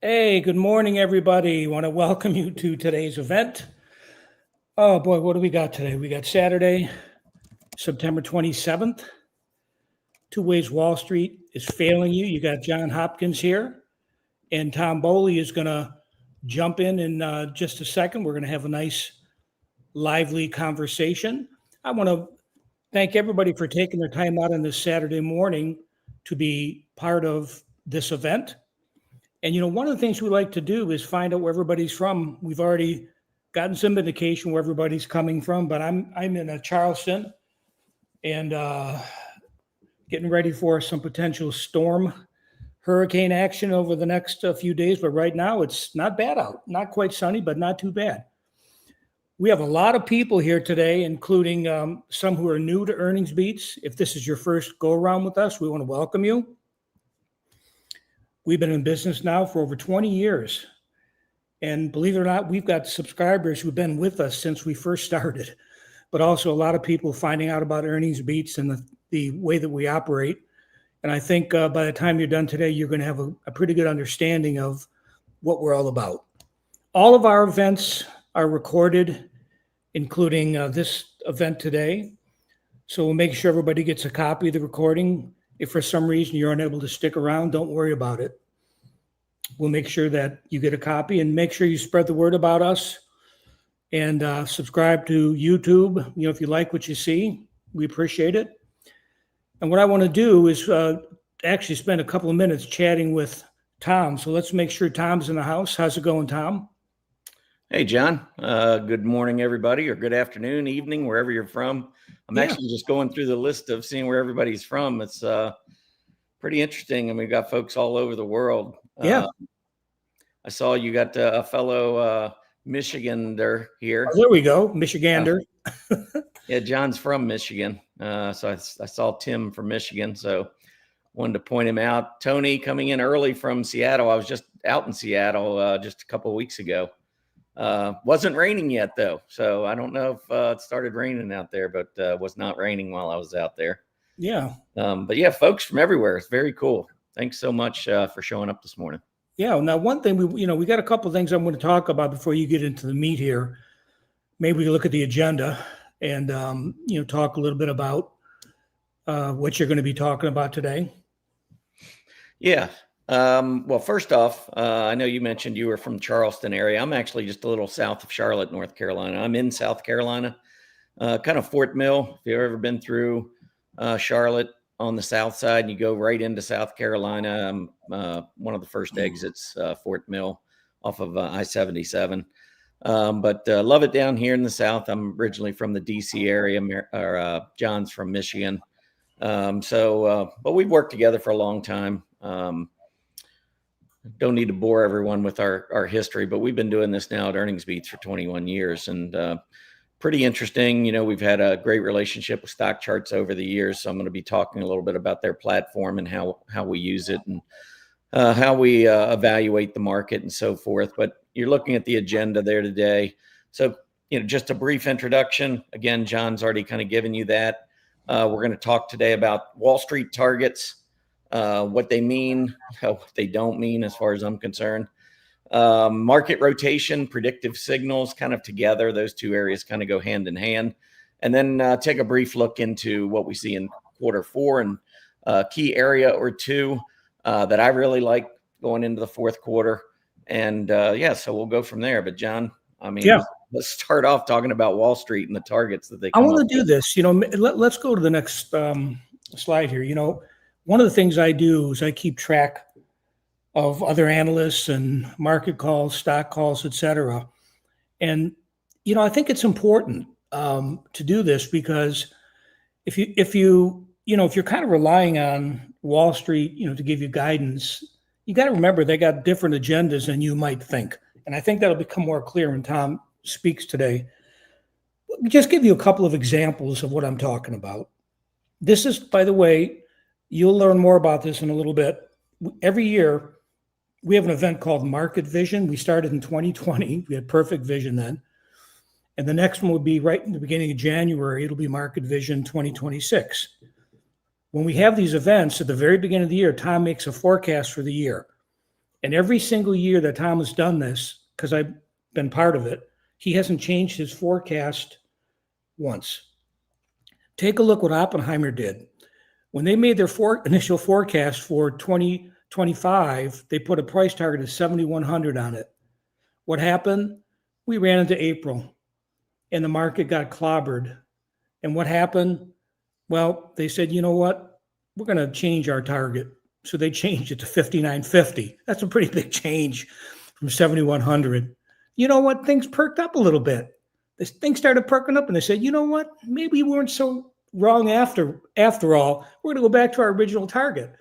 Hey, good morning, everybody. Want to welcome you to today's event. Oh boy, what do we got today? We got Saturday, September 27th. Two ways Wall Street is failing you. You got John Hopkins here, and Tom Bowley is going to jump in just a second. We're going to have a nice, lively conversation. I want to thank everybody for taking their time out on this Saturday morning to be part of this event. And, one of the things we like to do is find out where everybody's from. We've already gotten some indication where everybody's coming from, but I'm in Charleston and getting ready for some potential hurricane action over the next few days. But right now it's not bad out. Not quite sunny, but not too bad. We have a lot of people here today, including some who are new to Earnings Beats. If this is your first go around with us, we want to welcome you. We've been in business now for over 20 years. And believe it or not, we've got subscribers who've been with us since we first started, but also a lot of people finding out about Earnings Beats and the way that we operate. And I think by the time you're done today, you're going to have a pretty good understanding of what we're all about. All of our events are recorded, including this event today. So we'll make sure everybody gets a copy of the recording. If for some reason you're unable to stick around, don't worry about it. We'll make sure that you get a copy, and make sure you spread the word about us and subscribe to YouTube. If you like what you see, we appreciate it. And what I want to do is actually spend a couple of minutes chatting with Tom. So let's make sure Tom's in the house. How's it going, Tom? Hey, John. Good morning, everybody, or good afternoon, evening, wherever you're from. I'm actually just going through the list of seeing where everybody's from. It's pretty interesting, and we've got folks all over the world. Yeah. I saw you got a fellow Michigander here. Oh, there we go, Michigander. Yeah, John's from Michigan. So I saw Tim from Michigan, so wanted to point him out. Tony coming in early from Seattle. I was just out in Seattle just a couple of weeks ago. Wasn't raining yet though, so I don't know if it started raining out there, but was not raining while I was out there. Yeah. But yeah, folks from everywhere. It's very cool. Thanks so much for showing up this morning. Yeah. Now, one thing we got a couple of things I'm going to talk about before you get into the meat here. Maybe we look at the agenda and talk a little bit about what you're going to be talking about today. Yeah. Well, first off, I know you mentioned you were from Charleston area. I'm actually just a little south of Charlotte, North Carolina. I'm in South Carolina, kind of Fort Mill. If you've ever been through Charlotte on the south side, and you go right into South Carolina, one of the first exits, Fort Mill off of I-77. But love it down here in the south. I'm originally from the DC area, John's from Michigan. But we've worked together for a long time. Don't need to bore everyone with our history, but we've been doing this now at Earnings Beats for 21 years, and pretty interesting. We've had a great relationship with Stock Charts over the years, so I'm going to be talking a little bit about their platform and how we use it and how we evaluate the market and so forth. But you're looking at the agenda there today. So, just a brief introduction. Again, John's already kind of given you that. We're going to talk today about Wall Street targets. What they mean, what they don't mean as far as I'm concerned. Market rotation, predictive signals kind of together. Those two areas kind of go hand in hand. And then take a brief look into what we see in quarter four and a key area or two that I really like going into the fourth quarter. And so we'll go from there. But John, let's start off talking about Wall Street and the targets that they come I want to do this. Let's go to the next slide here. One of the things I do is I keep track of other analysts and market calls, stock calls, et cetera. And, I think it's important to do this because if you're kind of relying on Wall Street, to give you guidance, you got to remember they got different agendas than you might think. And I think that'll become more clear when Tom speaks today. Just give you a couple of examples of what I'm talking about. This is, by the way, you'll learn more about this in a little bit. Every year, we have an event called Market Vision. We started in 2020. We had Perfect Vision then. And the next one will be right in the beginning of January. It'll be Market Vision 2026. When we have these events at the very beginning of the year, Tom makes a forecast for the year. And every single year that Tom has done this, because I've been part of it, he hasn't changed his forecast once. Take a look what Oppenheimer did. When they made their initial forecast for 2025, they put a price target of 7,100 on it. What happened? We ran into April and the market got clobbered. And what happened? Well, they said, you know what? We're going to change our target. So they changed it to 5,950. That's a pretty big change from 7,100. You know what? Things perked up a little bit. This thing started perking up and they said, you know what? Maybe we weren't so wrong after all. We're going to go back to our original target.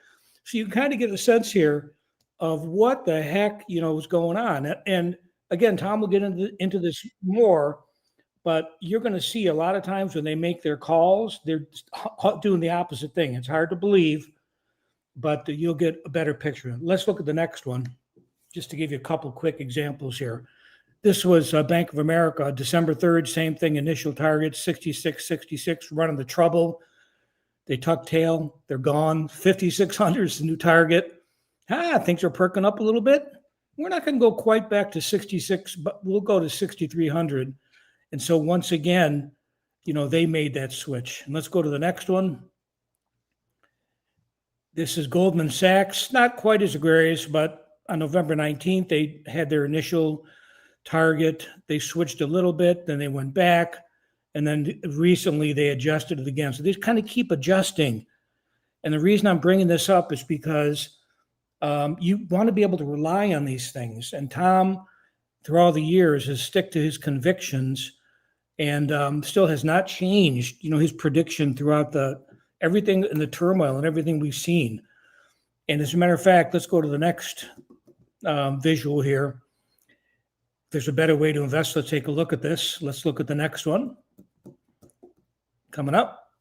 So you kind of get a sense here of what the heck, was going on. And again, Tom will get into this more, but you're going to see a lot of times when they make their calls, they're doing the opposite thing. It's hard to believe, but you'll get a better picture. Let's look at the next one, just to give you a couple quick examples here. This was Bank of America, December 3rd, same thing, initial target, 66.66, running the trouble. They tuck tail, they're gone. 5,600 is the new target. Things are perking up a little bit. We're not going to go quite back to 66, but we'll go to 6,300. And so once again, they made that switch. And let's go to the next one. This is Goldman Sachs, not quite as egregious, but on November 19th, they had their initial target. They switched a little bit, then they went back, and then recently they adjusted it again. So they kind of keep adjusting. And the reason I'm bringing this up is because you want to be able to rely on these things. And Tom, through all the years, has stuck to his convictions and still has not changed, his prediction throughout everything in the turmoil and everything we've seen. And as a matter of fact, let's go to the next visual here. There's a better way to invest. Let's take a look at this. Let's look at the next one. Coming up.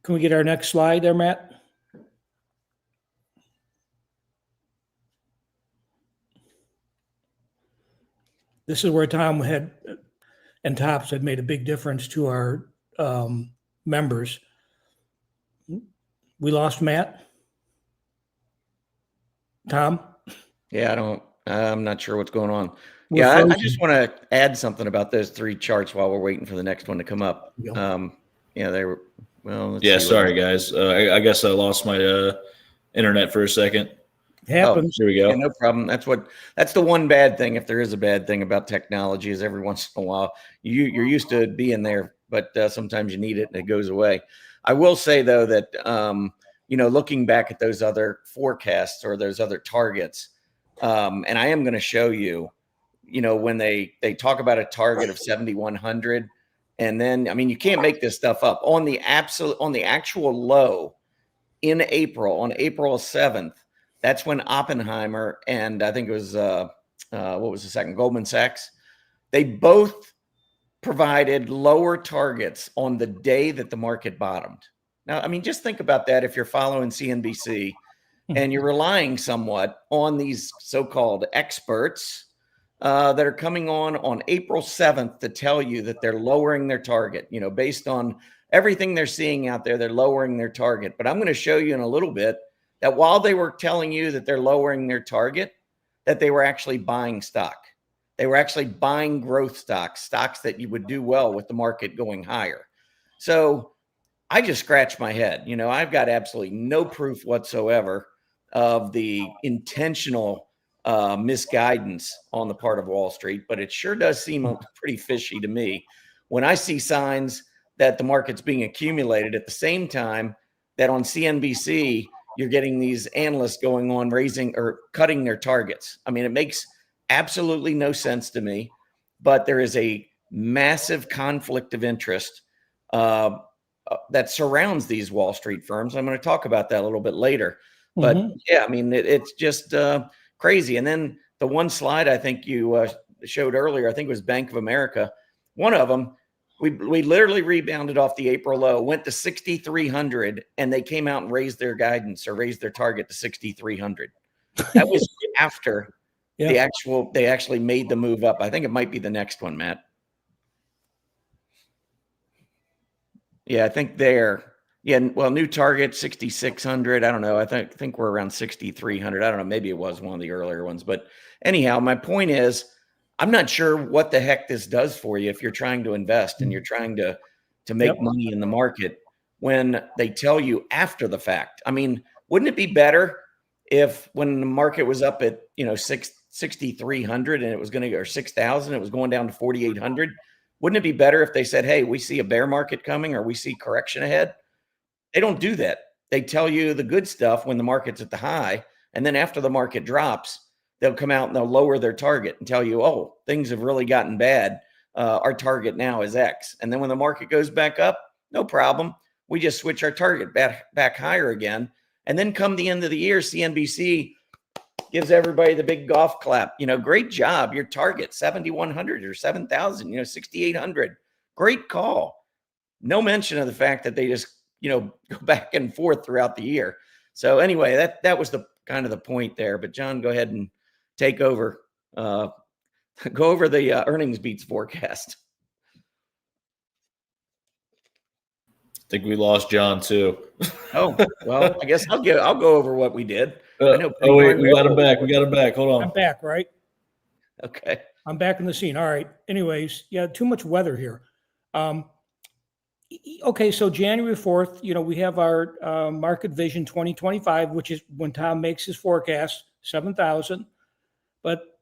Can we get our next slide there, Matt? This is where Tom and Tops had made a big difference to our members. We lost Matt. Tom? Yeah, I'm not sure what's going on. I just want to add something about those three charts while we're waiting for the next one to come up. They were, sorry guys. I guess I lost my internet for a second. Happens. Here we go. Yeah, no problem. That's the one bad thing, if there is a bad thing about technology, is every once in a while you're used to it being there, but sometimes you need it and it goes away. I will say though that looking back at those other forecasts or those other targets, and I am going to show you, when they talk about a target of 7,100, and then you can't make this stuff up. On the actual low in April, on April 7th. That's when Oppenheimer and I think it was, what was the second? Goldman Sachs. They both provided lower targets on the day that the market bottomed. Now, just think about that if you're following CNBC and you're relying somewhat on these so-called experts that are coming on April 7th to tell you that they're lowering their target, based on everything they're seeing out there, they're lowering their target. But I'm going to show you in a little bit that while they were telling you that they're lowering their target, that they were actually buying stock. They were actually buying growth stocks that you would do well with the market going higher. So I just scratched my head. I've got absolutely no proof whatsoever of the intentional misguidance on the part of Wall Street, but it sure does seem pretty fishy to me when I see signs that the market's being accumulated at the same time that on CNBC, you're getting these analysts going on raising or cutting their targets. It makes absolutely no sense to me, but there is a massive conflict of interest that surrounds these Wall Street firms. I'm going to talk about that a little bit later. But it's just crazy. And then the one slide I think you showed earlier, I think it was Bank of America. One of them, we literally rebounded off the April low, went to 6,300, and they came out and raised their guidance or raised their target to 6,300. That was after they actually made the move up. I think it might be the next one, Matt. Yeah, I think there. Yeah, well, new target 6,600. I don't know. I think we're around 6,300. I don't know. Maybe it was one of the earlier ones, but anyhow, my point is, I'm not sure what the heck this does for you if you're trying to invest and you're trying to make money in the market when they tell you after the fact. I mean, wouldn't it be better if when the market was up at 6,300 and it was going to, or 6,000, it was going down to 4,800? Wouldn't it be better if they said, "Hey, we see a bear market coming, or we see correction ahead"? They don't do that. They tell you the good stuff when the market's at the high, and then after the market drops, they'll come out and they'll lower their target and tell you, "Oh, things have really gotten bad. Our target now is X." And then when the market goes back up, no problem. We just switch our target back higher again. And then come the end of the year, CNBC gives everybody the big golf clap. Great job. Your target 7,100 or 7,000. 6,800. Great call. No mention of the fact that they just go back and forth throughout the year. So anyway, that was the kind of the point there. But John, go ahead and take over. Go over the earnings beats forecast. I think we lost John too. Oh, well, I guess I'll go over what we did. I know. Oh wait, we got him back. We got him back. Hold on. I'm back, right? Okay. I'm back in the scene. All right. Anyways, yeah, too much weather here. Okay, so January 4th, we have our Market Vision 2025, which is when Tom makes his forecast, 7,000. But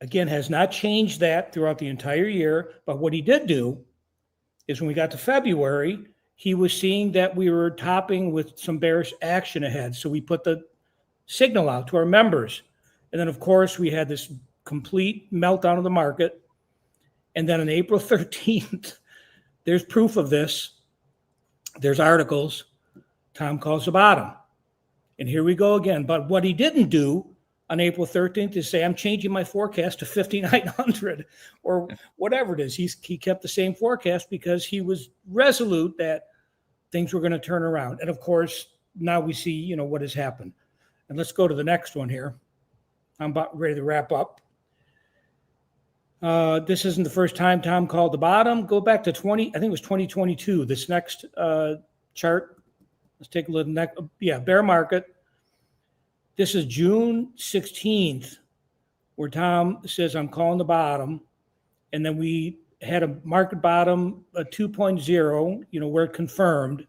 again, has not changed that throughout the entire year. But what he did do is when we got to February, he was seeing that we were topping with some bearish action ahead. So we put the signal out to our members. And then, of course, we had this complete meltdown of the market. And then on April 13th, there's proof of this. There's articles. Tom calls the bottom. And here we go again. But what he didn't do on April 13th is say, "I'm changing my forecast to 5,900 or whatever it is." He kept the same forecast because he was resolute that things were going to turn around. And of course, now we see, what has happened. And let's go to the next one here. I'm about ready to wrap up. This isn't the first time Tom called the bottom. Go back to I think it was 2022. This next chart. Let's take a look. Bear market. This is June 16th, where Tom says, "I'm calling the bottom." And then we had a market bottom, a 2.0, where it confirmed.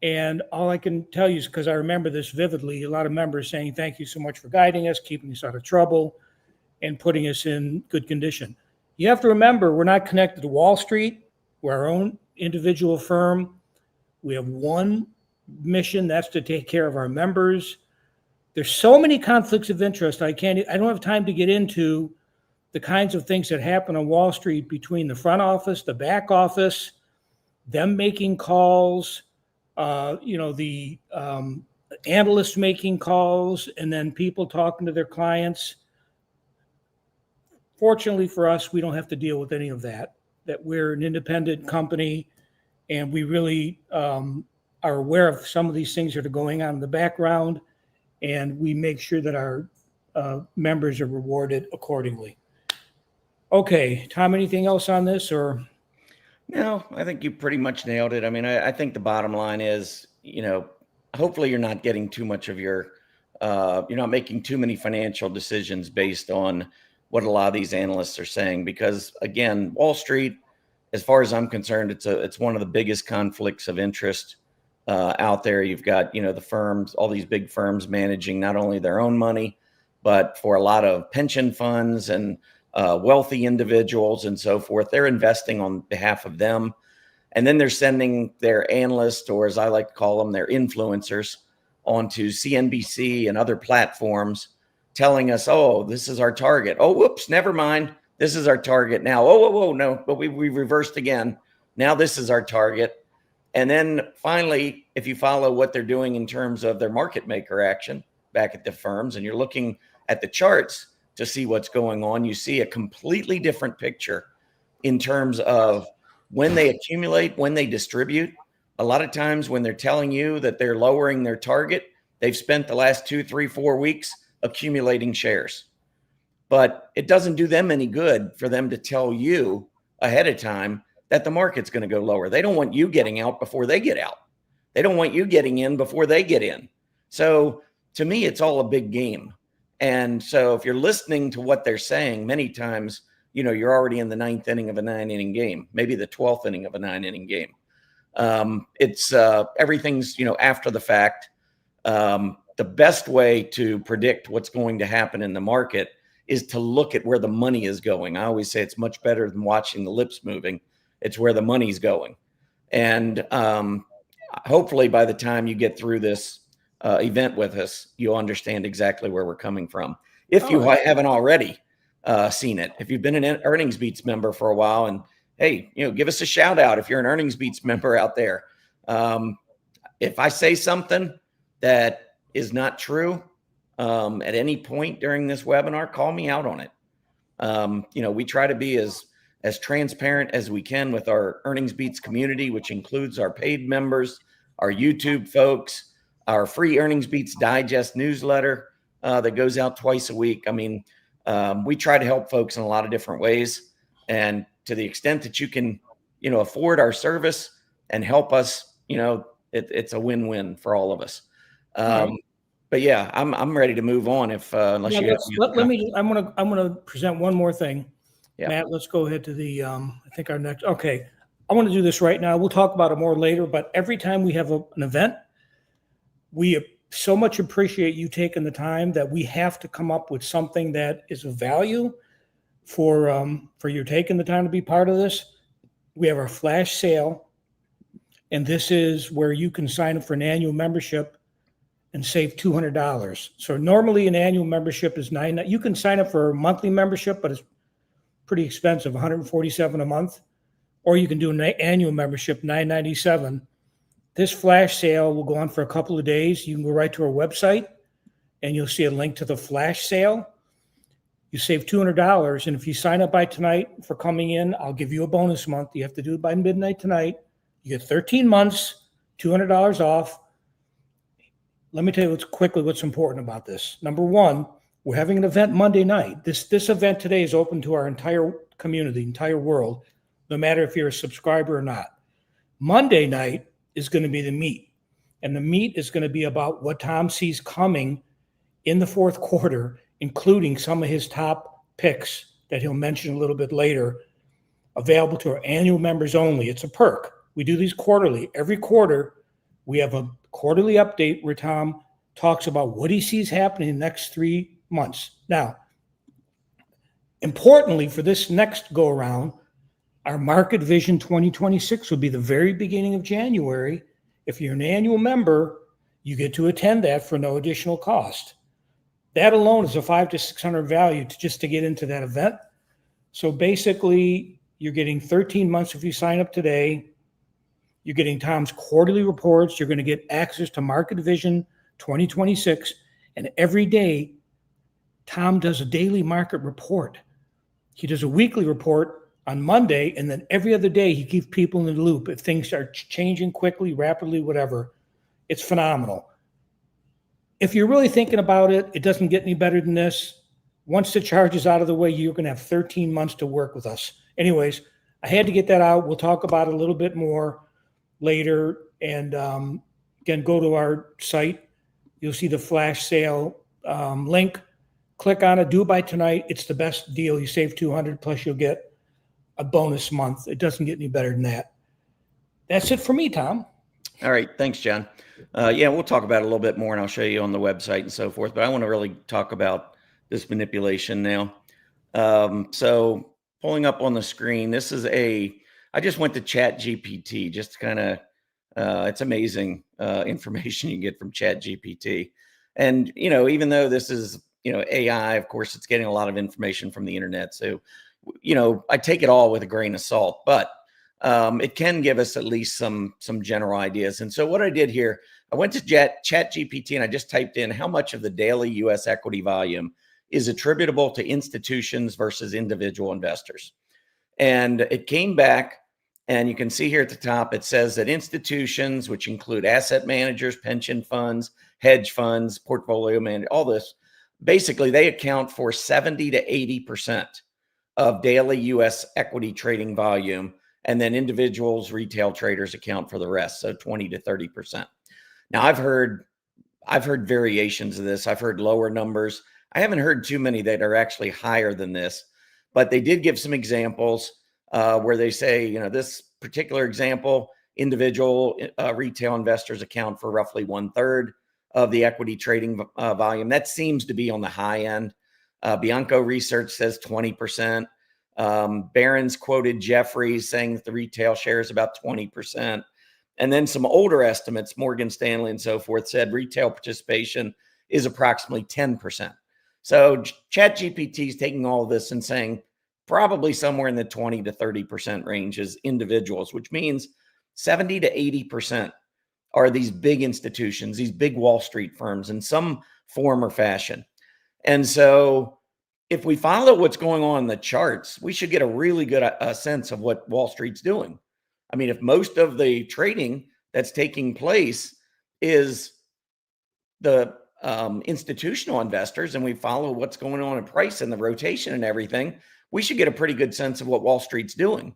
And all I can tell you is, because I remember this vividly, a lot of members saying, "Thank you so much for guiding us, keeping us out of trouble, and putting us in good condition." You have to remember, we're not connected to Wall Street. We're our own individual firm. We have one mission, that's to take care of our members. There's so many conflicts of interest. I don't have time to get into the kinds of things that happen on Wall Street between the front office, the back office, them making calls, the analysts making calls, and then people talking to their clients. Fortunately for us, we don't have to deal with any of that we're an independent company, and we really are aware of some of these things that are going on in the background, and we make sure that our members are rewarded accordingly. Okay, Tom, anything else on this, or? No, I think you pretty much nailed it. I mean, I think the bottom line is, hopefully you're not getting too much of you're not making too many financial decisions based on what a lot of these analysts are saying, because again, Wall Street, as far as I'm concerned, it's one of the biggest conflicts of interest out there. You've got, the firms, all these big firms managing not only their own money, but for a lot of pension funds and wealthy individuals and so forth. They're investing on behalf of them. And then they're sending their analysts, or as I like to call them, their influencers, onto CNBC and other platforms telling us, "Oh, this is our target. Oh, whoops, never mind. This is our target now. Oh, no, but we reversed again. Now this is our target." And then finally, if you follow what they're doing in terms of their market maker action back at the firms, and you're looking at the charts to see what's going on, you see a completely different picture in terms of when they accumulate, when they distribute. A lot of times when they're telling you that they're lowering their target, they've spent the last 2, 3, 4 weeks accumulating shares. But it doesn't do them any good for them to tell you ahead of time that the market's going to go lower. They don't want you getting out before they get out. They don't want you getting in before they get in. So to me, it's all a big game. And so if you're listening to what they're saying, many times, you're already in the 9th inning of a 9-inning game, maybe the 12th inning of a 9-inning game. It's everything's, after the fact. The best way to predict what's going to happen in the market is to look at where the money is going. I always say it's much better than watching the lips moving. It's where the money's going. And hopefully by the time you get through this event with us, you'll understand exactly where we're coming from. If you haven't already seen it, if you've been an Earnings Beats member for a while, and hey, give us a shout out if you're an Earnings Beats member out there. If I say something that is not true at any point during this webinar, call me out on it. We try to be as transparent as we can with our Earnings Beats community, which includes our paid members, our YouTube folks, our free Earnings Beats Digest newsletter that goes out twice a week. I mean, we try to help folks in a lot of different ways. And to the extent that you can, afford our service and help us, it's a win-win for all of us. But yeah, I'm ready to move on. If unless you I'm gonna present one more thing. Yeah. Matt, let's go ahead to the I think our next. Okay, I want to do this right now. We'll talk about it more later. But every time we have an event, we so much appreciate you taking the time that we have to come up with something that is of value for you taking the time to be part of this. We have our flash sale, and this is where you can sign up for an annual membership and save $200. So normally an annual membership is $9. You can sign up for a monthly membership, but it's pretty expensive, $147 a month, or you can do an annual membership, $997. This flash sale will go on for a couple of days. You can go right to our website and you'll see a link to the flash sale. You save $200. And if you sign up by tonight for coming in, I'll give you a bonus month. You have to do it by midnight tonight. You get 13 months, $200 off. Let me tell you what's important about this. Number one, we're having an event Monday night. This event today is open to our entire community, entire world, no matter if you're a subscriber or not. Monday night is going to be the meat. And the meat is going to be about what Tom sees coming in the fourth quarter, including some of his top picks that he'll mention a little bit later, available to our annual members only. It's a perk. We do these quarterly. Every quarter, we have a quarterly update where Tom talks about what he sees happening in the next 3 months. Now, importantly for this next go around, our Market Vision 2026 will be the very beginning of January. If you're an annual member, you get to attend that for no additional cost. That alone is a $500 to $600 value to get into that event. So basically, you're getting 13 months if you sign up today. You're getting Tom's quarterly reports. You're going to get access to Market Vision 2026. And every day, Tom does a daily market report. He does a weekly report on Monday, and then every other day, he keeps people in the loop. If things are changing quickly, rapidly, whatever, it's phenomenal. If you're really thinking about it, it doesn't get any better than this. Once the charge is out of the way, you're going to have 13 months to work with us. Anyways, I had to get that out. We'll talk about it a little bit more later. And again, go to our site. You'll see the flash sale link. Click on it. Do it by tonight. It's the best deal. You save $200 plus you'll get a bonus month. It doesn't get any better than that. That's it for me, Tom. All right. Thanks, John. Yeah, we'll talk about it a little bit more, and I'll show you on the website and so forth. But I want to really talk about this manipulation now. So pulling up on the screen, this is I just went to ChatGPT just to kind of, it's amazing information you get from ChatGPT. And, even though this is, AI, of course, it's getting a lot of information from the internet. So, I take it all with a grain of salt, but it can give us at least some general ideas. And so what I did here, I went to ChatGPT and I just typed in how much of the daily U.S. equity volume is attributable to institutions versus individual investors. And it came back, and you can see here at the top, it says that institutions, which include asset managers, pension funds, hedge funds, portfolio managers, all this, basically they account for 70 to 80% of daily U.S. equity trading volume. and then individuals, retail traders account for the rest, so 20 to 30%. Now, I've heard variations of this. I've heard lower numbers. I haven't heard too many that are actually higher than this, but they did give some examples where they say, this particular example, individual retail investors account for roughly 1/3 of the equity trading volume. That seems to be on the high end. Bianco Research says 20%. Barron's quoted Jefferies saying that the retail share is about 20%. And then some older estimates, Morgan Stanley and so forth, said retail participation is approximately 10%. So ChatGPT is taking all of this and saying probably somewhere in the 20 to 30% range is individuals, which means 70 to 80% are these big institutions, these big Wall Street firms in some form or fashion. And so if we follow what's going on in the charts, we should get a really good sense of what Wall Street's doing. I mean, if most of the trading that's taking place is the institutional investors, and we follow what's going on in price and the rotation and everything, we should get a pretty good sense of what Wall Street's doing.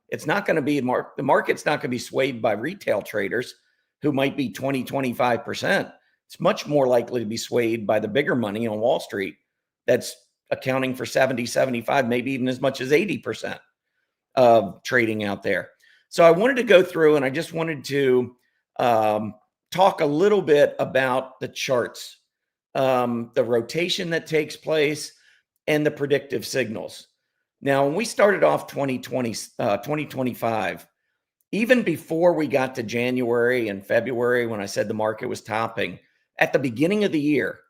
It's not going to be the market's not going to be swayed by retail traders who might be 20, 25%. It's much more likely to be swayed by the bigger money on Wall Street that's accounting for 70, 75, maybe even as much as 80% of trading out there. So I wanted to go through and I just wanted to talk a little bit about the charts, the rotation that takes place, and the predictive signals. Now, when we started off 2025, even before we got to January and February, when I said the market was topping, at the beginning of the year,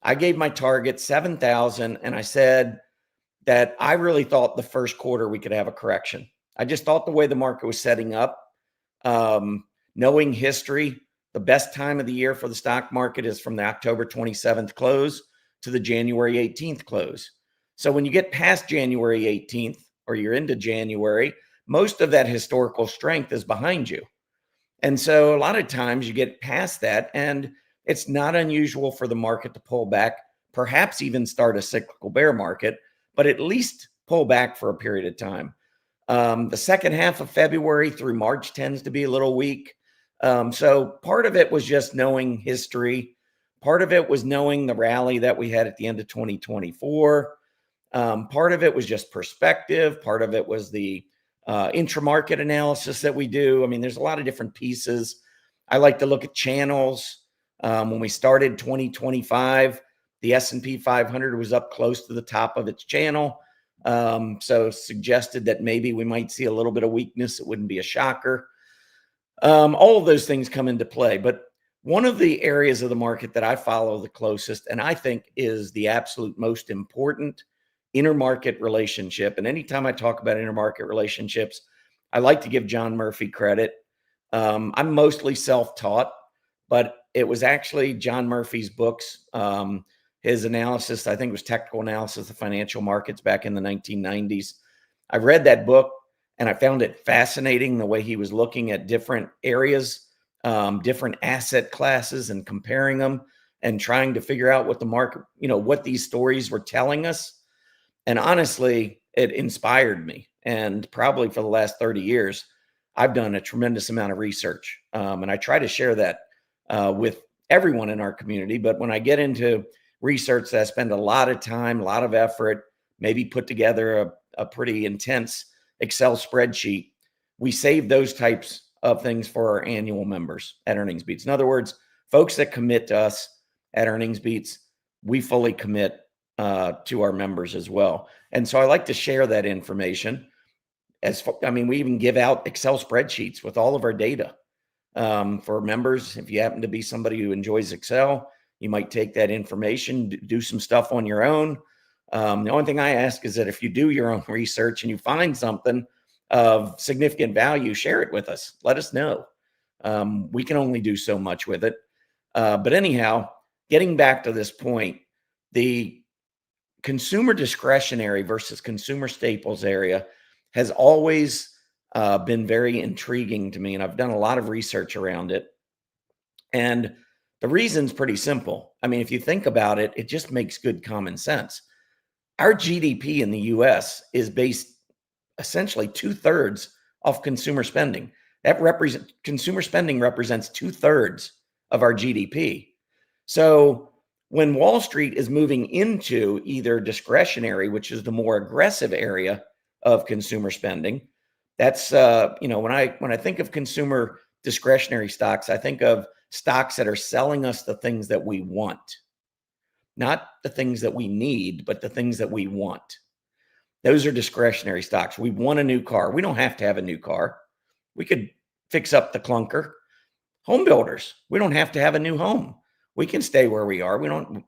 I gave my target 7,000, and I said that I really thought the first quarter we could have a correction. I just thought the way the market was setting up, knowing history, the best time of the year for the stock market is from the October 27th close to the January 18th close. So when you get past January 18th or you're into January, most of that historical strength is behind you. And so a lot of times you get past that, and it's not unusual for the market to pull back, perhaps even start a cyclical bear market, but at least pull back for a period of time. The second half of February through March tends to be a little weak. So part of it was just knowing history. Part of it was knowing the rally that we had at the end of 2024. Part of it was just perspective. Part of it was the intra-market analysis that we do. I mean, there's a lot of different pieces. I like to look at channels. When we started 2025, the S&P 500 was up close to the top of its channel. So suggested that maybe we might see a little bit of weakness. It wouldn't be a shocker. All of those things come into play. But one of the areas of the market that I follow the closest, and I think is the absolute most important, intermarket relationship. And anytime I talk about intermarket relationships, I like to give John Murphy credit. I'm mostly self-taught, but it was actually John Murphy's books. His analysis, I think it was Technical Analysis of Financial Markets back in the 1990s. I read that book and I found it fascinating the way he was looking at different areas, different asset classes, and comparing them and trying to figure out what the market, what these stories were telling us. And honestly, it inspired me. And probably for the last 30 years, I've done a tremendous amount of research. And I try to share that with everyone in our community. But when I get into research that I spend a lot of time, a lot of effort, maybe put together a pretty intense Excel spreadsheet, we save those types of things for our annual members at Earnings Beats. In other words, folks that commit to us at Earnings Beats, we fully commit to our members as well. And so I like to share that information. We even give out Excel spreadsheets with all of our data for members. If you happen to be somebody who enjoys Excel, you might take that information, do some stuff on your own. The only thing I ask is that if you do your own research and you find something of significant value, share it with us. Let us know. We can only do so much with it. But anyhow, getting back to this point, the consumer discretionary versus consumer staples area has always been very intriguing to me. And I've done a lot of research around it. And the reason's pretty simple. I mean, if you think about it, it just makes good common sense. Our GDP in the US is based essentially 2/3 of consumer spending. Consumer spending represents 2/3 of our GDP. So when Wall Street is moving into either discretionary, which is the more aggressive area of consumer spending, that's when I think of consumer discretionary stocks, I think of stocks that are selling us the things that we want, not the things that we need, but the things that we want. Those are discretionary stocks. We want a new car. We don't have to have a new car. We could fix up the clunker. Home builders, we don't have to have a new home. We can stay where we are.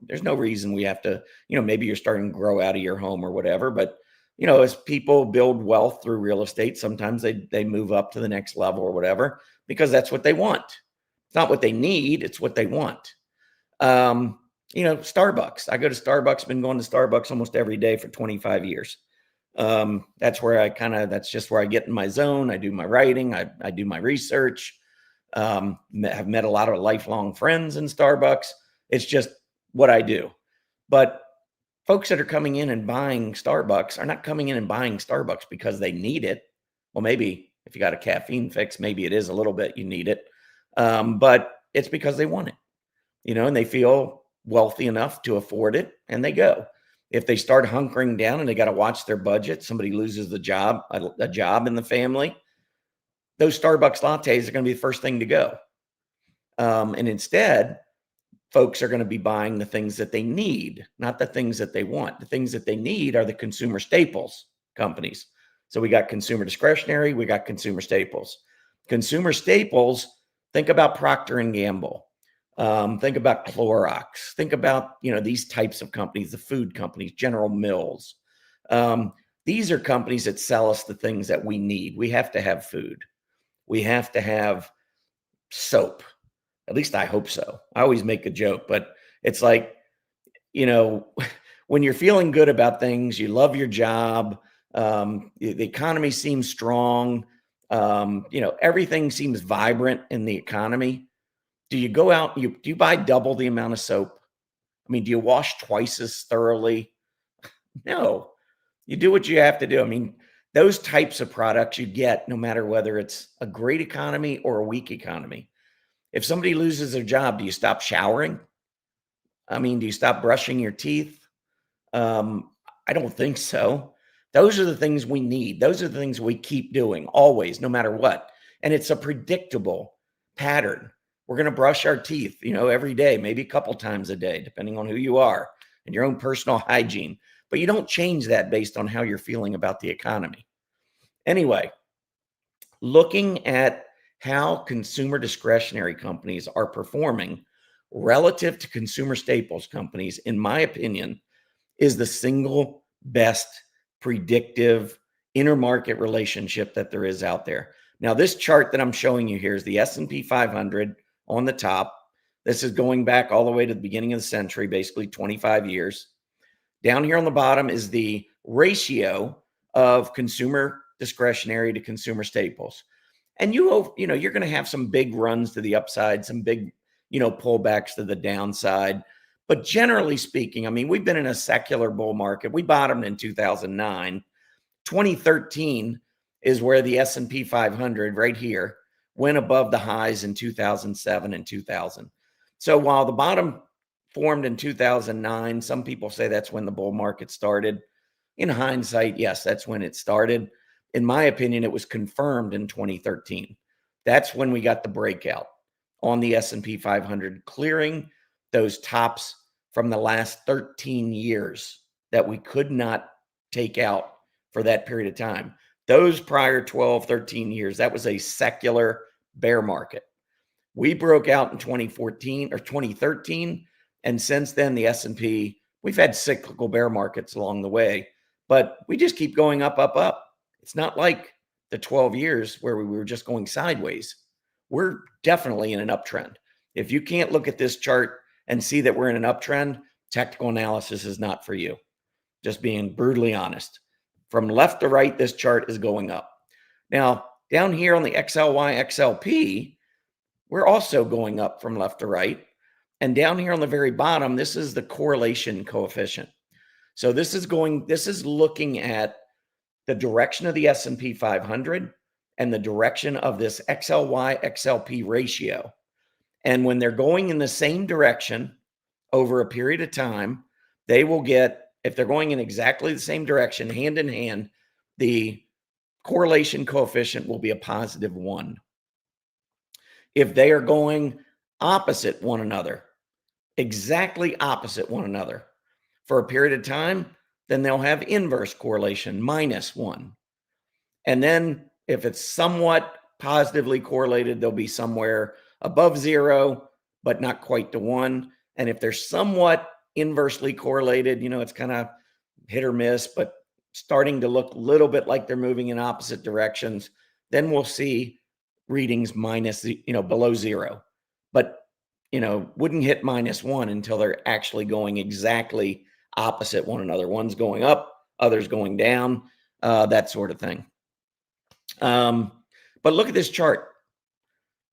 There's no reason we have to, maybe you're starting to grow out of your home or whatever, but as people build wealth through real estate, sometimes they move up to the next level or whatever, because that's what they want. It's not what they need, it's what they want. Starbucks. I go to Starbucks, been going to Starbucks almost every day for 25 years. That's just where I get in my zone. I do my writing. I do my research. Have met a lot of lifelong friends in Starbucks. It's just what I do. But folks that are coming in and buying Starbucks are not coming in and buying Starbucks because they need it. Well, maybe if you got a caffeine fix, maybe it is a little bit, you need it. But it's because they want it, and they feel wealthy enough to afford it, and they go. If they start hunkering down and they got to watch their budget, somebody loses a job in the family, those Starbucks lattes are going to be the first thing to go. And instead, folks are going to be buying the things that they need, not the things that they want. The things that they need are the consumer staples companies. So we got consumer discretionary, we got consumer staples. Consumer staples, think about Procter & Gamble. Think about Clorox. Think about, these types of companies, the food companies, General Mills. These are companies that sell us the things that we need. We have to have food. We have to have soap. At least I hope so. I always make a joke, but it's like, when you're feeling good about things, you love your job, the economy seems strong, everything seems vibrant in the economy. Do you go out, do you buy double the amount of soap? I mean, do you wash twice as thoroughly? No, you do what you have to do. I mean, those types of products you get no matter whether it's a great economy or a weak economy. If somebody loses their job, do you stop showering? I mean, do you stop brushing your teeth? I don't think so. Those are the things we need. Those are the things we keep doing always, no matter what. And it's a predictable pattern. We're going to brush our teeth, every day, maybe a couple times a day, depending on who you are and your own personal hygiene. But you don't change that based on how you're feeling about the economy. Anyway, looking at how consumer discretionary companies are performing relative to consumer staples companies, in my opinion, is the single best predictive intermarket relationship that there is out there. Now, this chart that I'm showing you here is the S&P 500 on the top. This is going back all the way to the beginning of the century, basically 25 years. Down here on the bottom is the ratio of consumer discretionary to consumer staples. And you're going to have some big runs to the upside, some big, pullbacks to the downside. But generally speaking, I mean, we've been in a secular bull market. We bottomed in 2009. 2013 is where the S&P 500 right here went above the highs in 2007 and 2000. So while the bottom formed in 2009, some people say that's when the bull market started. In hindsight, yes, that's when it started. In my opinion, it was confirmed in 2013. That's when we got the breakout on the S&P 500, clearing those tops from the last 13 years that we could not take out for that period of time. Those prior 12, 13 years, that was a secular bear market. We broke out in 2014 or 2013. And since then, the S&P, we've had cyclical bear markets along the way, but we just keep going up, up, up. It's not like the 12 years where we were just going sideways. We're definitely in an uptrend. If you can't look at this chart and see that we're in an uptrend, technical analysis is not for you. Just being brutally honest. From left to right, this chart is going up. Now, down here on the XLY, XLP, we're also going up from left to right. And down here on the very bottom, this is the correlation coefficient. So this is looking at the direction of the S&P 500 and the direction of this XLY XLP ratio. And when they're going in the same direction over a period of time, they will get, if they're going in exactly the same direction, hand in hand, the correlation coefficient will be a positive 1. If they are going opposite one another, exactly opposite one another for a period of time, then they'll have inverse correlation, -1. And then if it's somewhat positively correlated, they'll be somewhere above 0, but not quite to 1. And if they're somewhat inversely correlated, it's kind of hit or miss, but starting to look a little bit like they're moving in opposite directions, then we'll see readings below 0. But, wouldn't hit -1 until they're actually going exactly opposite one another. One's going up, others going down, that sort of thing. But look at this chart.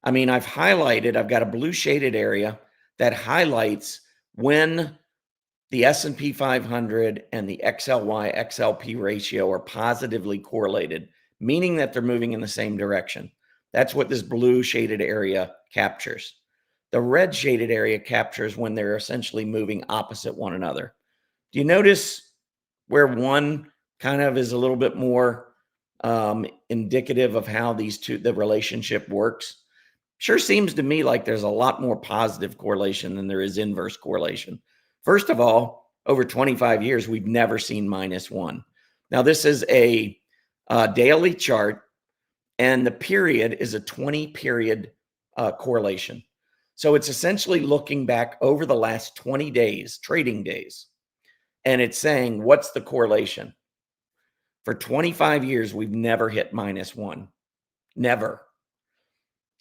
I've highlighted, I've got a blue shaded area that highlights when the S&P 500 and the XLY XLP ratio are positively correlated, meaning that they're moving in the same direction. That's what this blue shaded area captures. The red shaded area captures when they're essentially moving opposite one another. Do you notice where one kind of is a little bit more indicative of how the relationship works? Sure seems to me like there's a lot more positive correlation than there is inverse correlation. First of all, over 25 years, we've never seen -1. Now, this is a daily chart, and the period is a 20-period correlation. So it's essentially looking back over the last 20 days, trading days, and it's saying, what's the correlation? For 25 years, we've never hit -1. Never.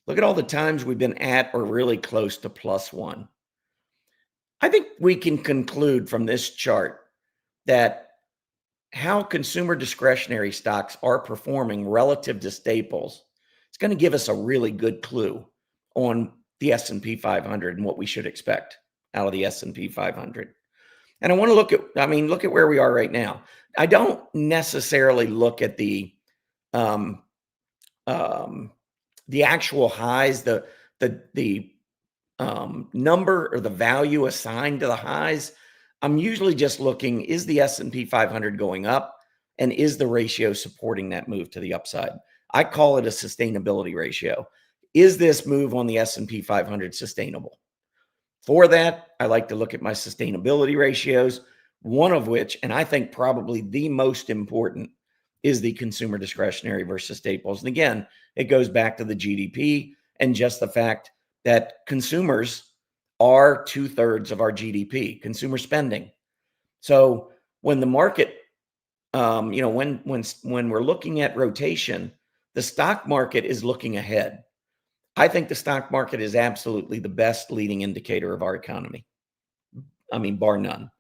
Look at all the times we've been at or really close to +1. I think we can conclude from this chart that how consumer discretionary stocks are performing relative to staples, it's going to give us a really good clue on the S&P 500 and what we should expect out of the S&P 500. And I want to look at where we are right now. I don't necessarily look at the actual highs, the number or the value assigned to the highs. I'm usually just looking, is the S&P 500 going up, and is the ratio supporting that move to the upside? I call it a sustainability ratio. Is this move on the S&P 500 sustainable? For that, I like to look at my sustainability ratios, one of which, and I think probably the most important, is the consumer discretionary versus staples. And again, it goes back to the GDP and just the fact that consumers are 2/3 of our GDP, consumer spending. So when the market, when we're looking at rotation, the stock market is looking ahead. I think the stock market is absolutely the best leading indicator of our economy. Bar none.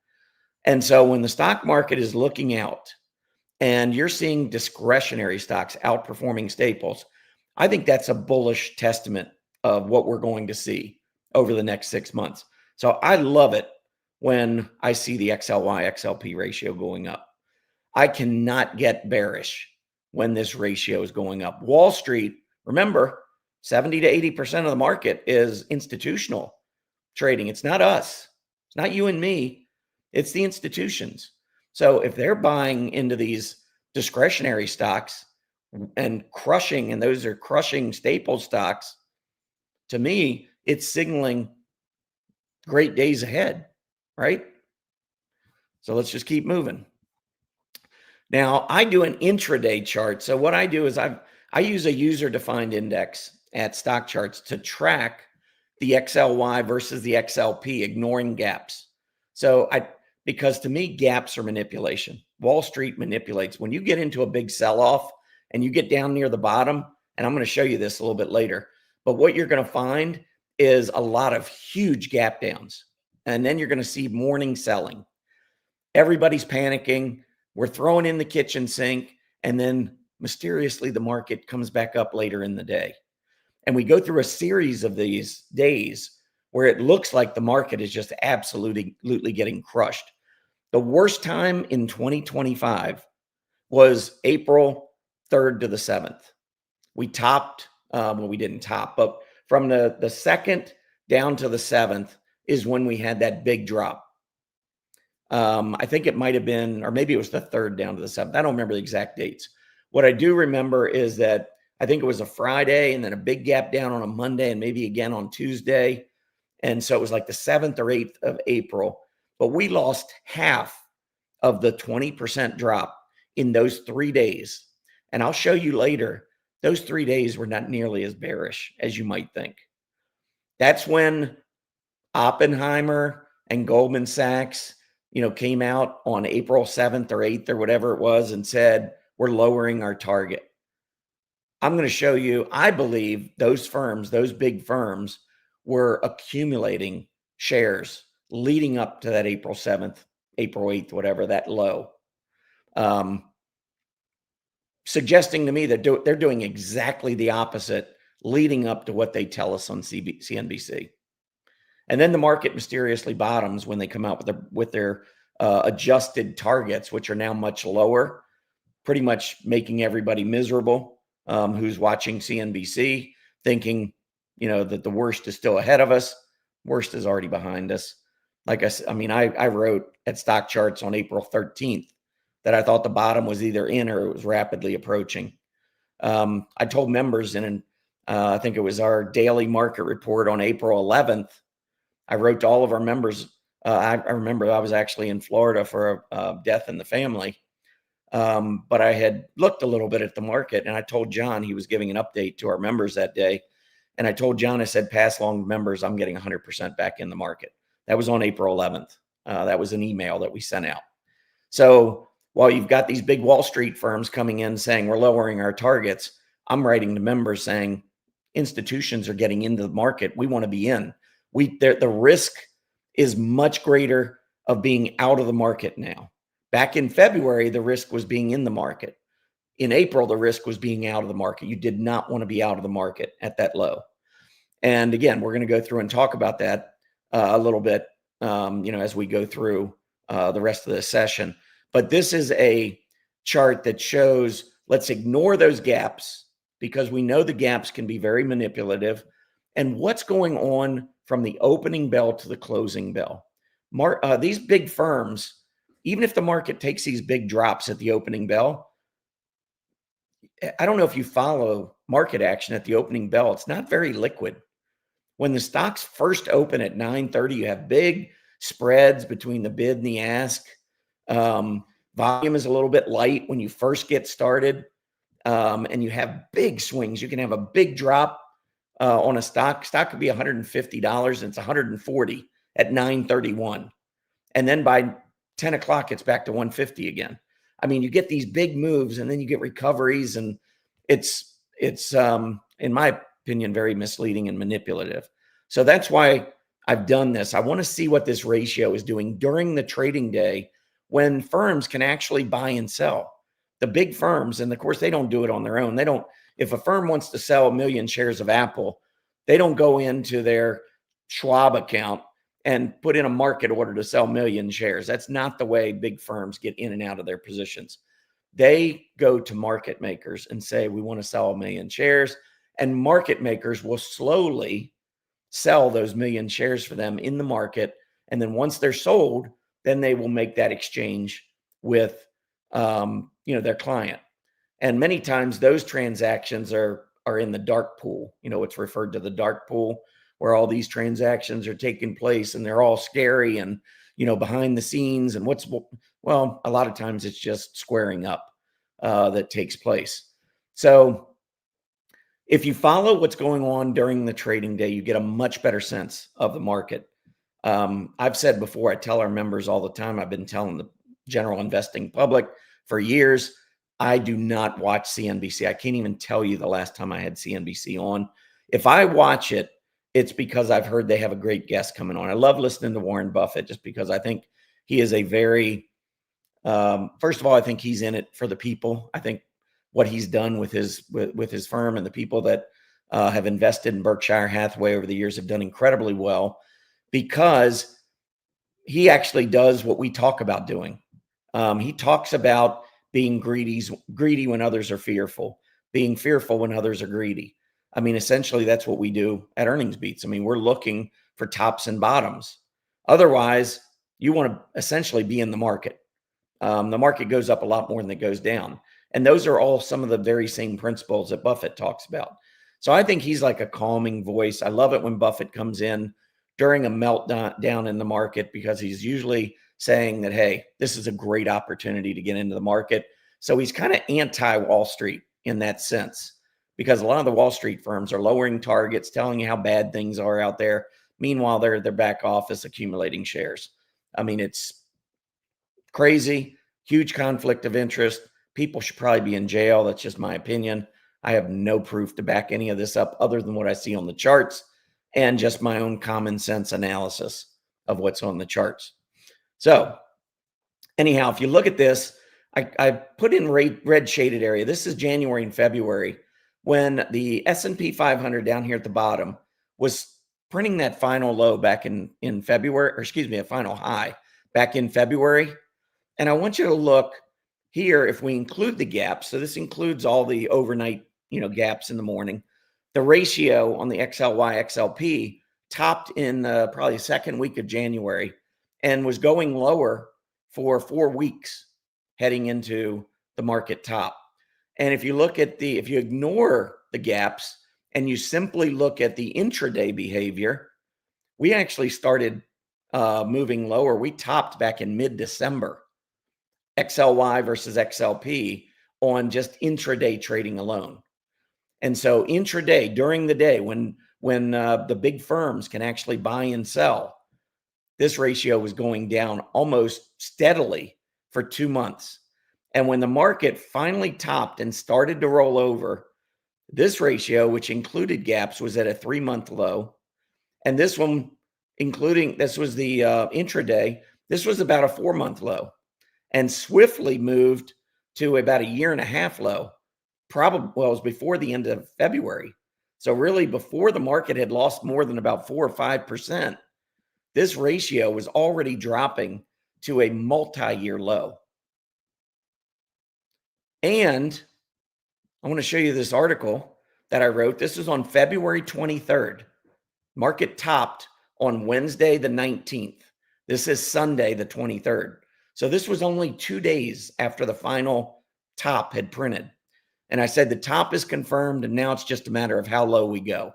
And so when the stock market is looking out and you're seeing discretionary stocks outperforming staples, I think that's a bullish testament of what we're going to see over the next 6 months. So I love it when I see the XLY XLP ratio going up. I cannot get bearish when this ratio is going up. Wall Street, remember, 70 to 80% of the market is institutional trading. It's not us. It's not you and me. It's the institutions. So if they're buying into these discretionary stocks and those are crushing staple stocks, to me, it's signaling great days ahead, right? So let's just keep moving. Now, I do an intraday chart. So what I do is I use a user-defined index at stock charts to track the XLY versus the XLP, ignoring gaps. Because to me, gaps are manipulation. Wall Street manipulates. When you get into a big sell-off and you get down near the bottom, and I'm going to show you this a little bit later, but what you're going to find is a lot of huge gap downs. And then you're going to see morning selling. Everybody's panicking. We're throwing in the kitchen sink. And then mysteriously, the market comes back up later in the day. And we go through a series of these days where it looks like the market is just absolutely getting crushed. The worst time in 2025 was April 3rd to the 7th. We topped, well, we didn't top, but from the 2nd down to the 7th is when we had that big drop. I think it might have been, or maybe it was the 3rd down to the 7th. I don't remember the exact dates. What I do remember is that I think it was a Friday and then a big gap down on a Monday and maybe again on Tuesday. And so it was like the 7th or 8th of April, but we lost half of the 20% drop in those 3 days. And I'll show you later, those 3 days were not nearly as bearish as you might think. That's when Oppenheimer and Goldman Sachs, came out on April 7th or 8th or whatever it was and said, we're lowering our target. I'm going to show you, I believe those firms, those big firms, were accumulating shares leading up to that April 7th, April 8th, whatever, that low. Suggesting to me that they're doing exactly the opposite leading up to what they tell us on CNBC. And then the market mysteriously bottoms when they come out with their adjusted targets, which are now much lower, pretty much making everybody miserable who's watching CNBC, thinking, that the worst is still ahead of us. Worst is already behind us. Like I said, I wrote at Stock Charts on April 13th that I thought the bottom was either in or it was rapidly approaching. I told members I think it was our daily market report on April 11th, I wrote to all of our members. I remember I was actually in Florida for a death in the family. But I had looked a little bit at the market and I told John, he was giving an update to our members that day. And I told John, I said, pass along to members, I'm getting 100% back in the market. That was on April 11th. That was an email that we sent out. So while you've got these big Wall Street firms coming in saying we're lowering our targets, I'm writing to members saying institutions are getting into the market. We want to be in. The risk is much greater of being out of the market now. Back in February, the risk was being in the market. In April, the risk was being out of the market. You did not want to be out of the market at that low. And again, we're going to go through and talk about that a little bit, as we go through the rest of the session. But this is a chart that shows, let's ignore those gaps because we know the gaps can be very manipulative. And what's going on from the opening bell to the closing bell. These big firms, even if the market takes these big drops at the opening bell, I don't know if you follow market action at the opening bell. It's not very liquid. When the stocks first open at 9:30, you have big spreads between the bid and the ask. Volume is a little bit light when you first get started, and you have big swings. You can have a big drop on a stock. Stock could be $150 and it's $140 at 9:31. And then by 10 o'clock, it's back to 150 again. You get these big moves and then you get recoveries, and it's in my opinion, very misleading and manipulative. So that's why I've done this. I want to see what this ratio is doing during the trading day when firms can actually buy and sell. The big firms, and of course, they don't do it on their own. If a firm wants to sell 1 million shares of Apple, they don't go into their Schwab account and put in a market order to sell 1 million shares. That's not the way big firms get in and out of their positions. They go to market makers and say, we want to sell 1 million shares. And market makers will slowly sell those 1 million shares for them in the market. And then once they're sold, then they will make that exchange with their client. And many times those transactions are in the dark pool. It's referred to the dark pool, where all these transactions are taking place and they're all scary and, behind the scenes. And a lot of times it's just squaring up that takes place. So if you follow what's going on during the trading day, you get a much better sense of the market. I've said before, I tell our members all the time, I've been telling the general investing public for years, I do not watch CNBC. I can't even tell you the last time I had CNBC on. If I watch it, it's because I've heard they have a great guest coming on. I love listening to Warren Buffett just because I think he is a very, first of all, I think he's in it for the people. I think what he's done with his firm and the people that have invested in Berkshire Hathaway over the years have done incredibly well, because he actually does what we talk about doing. He talks about being greedy when others are fearful, being fearful when others are greedy. I mean, essentially, that's what we do at Earnings Beats. I mean, we're looking for tops and bottoms. Otherwise, you want to essentially be in the market. The market goes up a lot more than it goes down. And those are all some of the very same principles that Buffett talks about. So I think he's like a calming voice. I love it when Buffett comes in during a meltdown in the market, because he's usually saying that, hey, this is a great opportunity to get into the market. So he's kind of anti-Wall Street in that sense, because a lot of the Wall Street firms are lowering targets, telling you how bad things are out there. Meanwhile, they're their back office accumulating shares. I mean, it's crazy, huge conflict of interest. People should probably be in jail. That's just my opinion. I have no proof to back any of this up other than what I see on the charts and just my own common sense analysis of what's on the charts. So anyhow, if you look at this, I put in red shaded area. This is January and February, when the S&P 500 down here at the bottom was printing that final low back in February, or excuse me, a final high back in February. And I want you to look here, if we include the gaps, so this includes all the overnight, gaps in the morning, the ratio on the XLY XLP topped in probably the second week of January and was going lower for 4 weeks heading into the market top. And if you ignore the gaps and you simply look at the intraday behavior, we actually started moving lower. We topped back in mid-December, XLY versus XLP, on just intraday trading alone. And so intraday, during the day, when the big firms can actually buy and sell, this ratio was going down almost steadily for 2 months. And when the market finally topped and started to roll over, this ratio, which included gaps, was at a 3-month low. And this one, this was the intraday, this was about a 4-month low, and swiftly moved to about a 1.5 year low. It was before the end of February. So really, before the market had lost more than about 4 or 5%, this ratio was already dropping to a multi-year low. And I want to show you this article that I wrote. This is on February 23rd. Market topped on Wednesday, the 19th. This is Sunday, the 23rd. So this was only 2 days after the final top had printed. And I said the top is confirmed, and now it's just a matter of how low we go.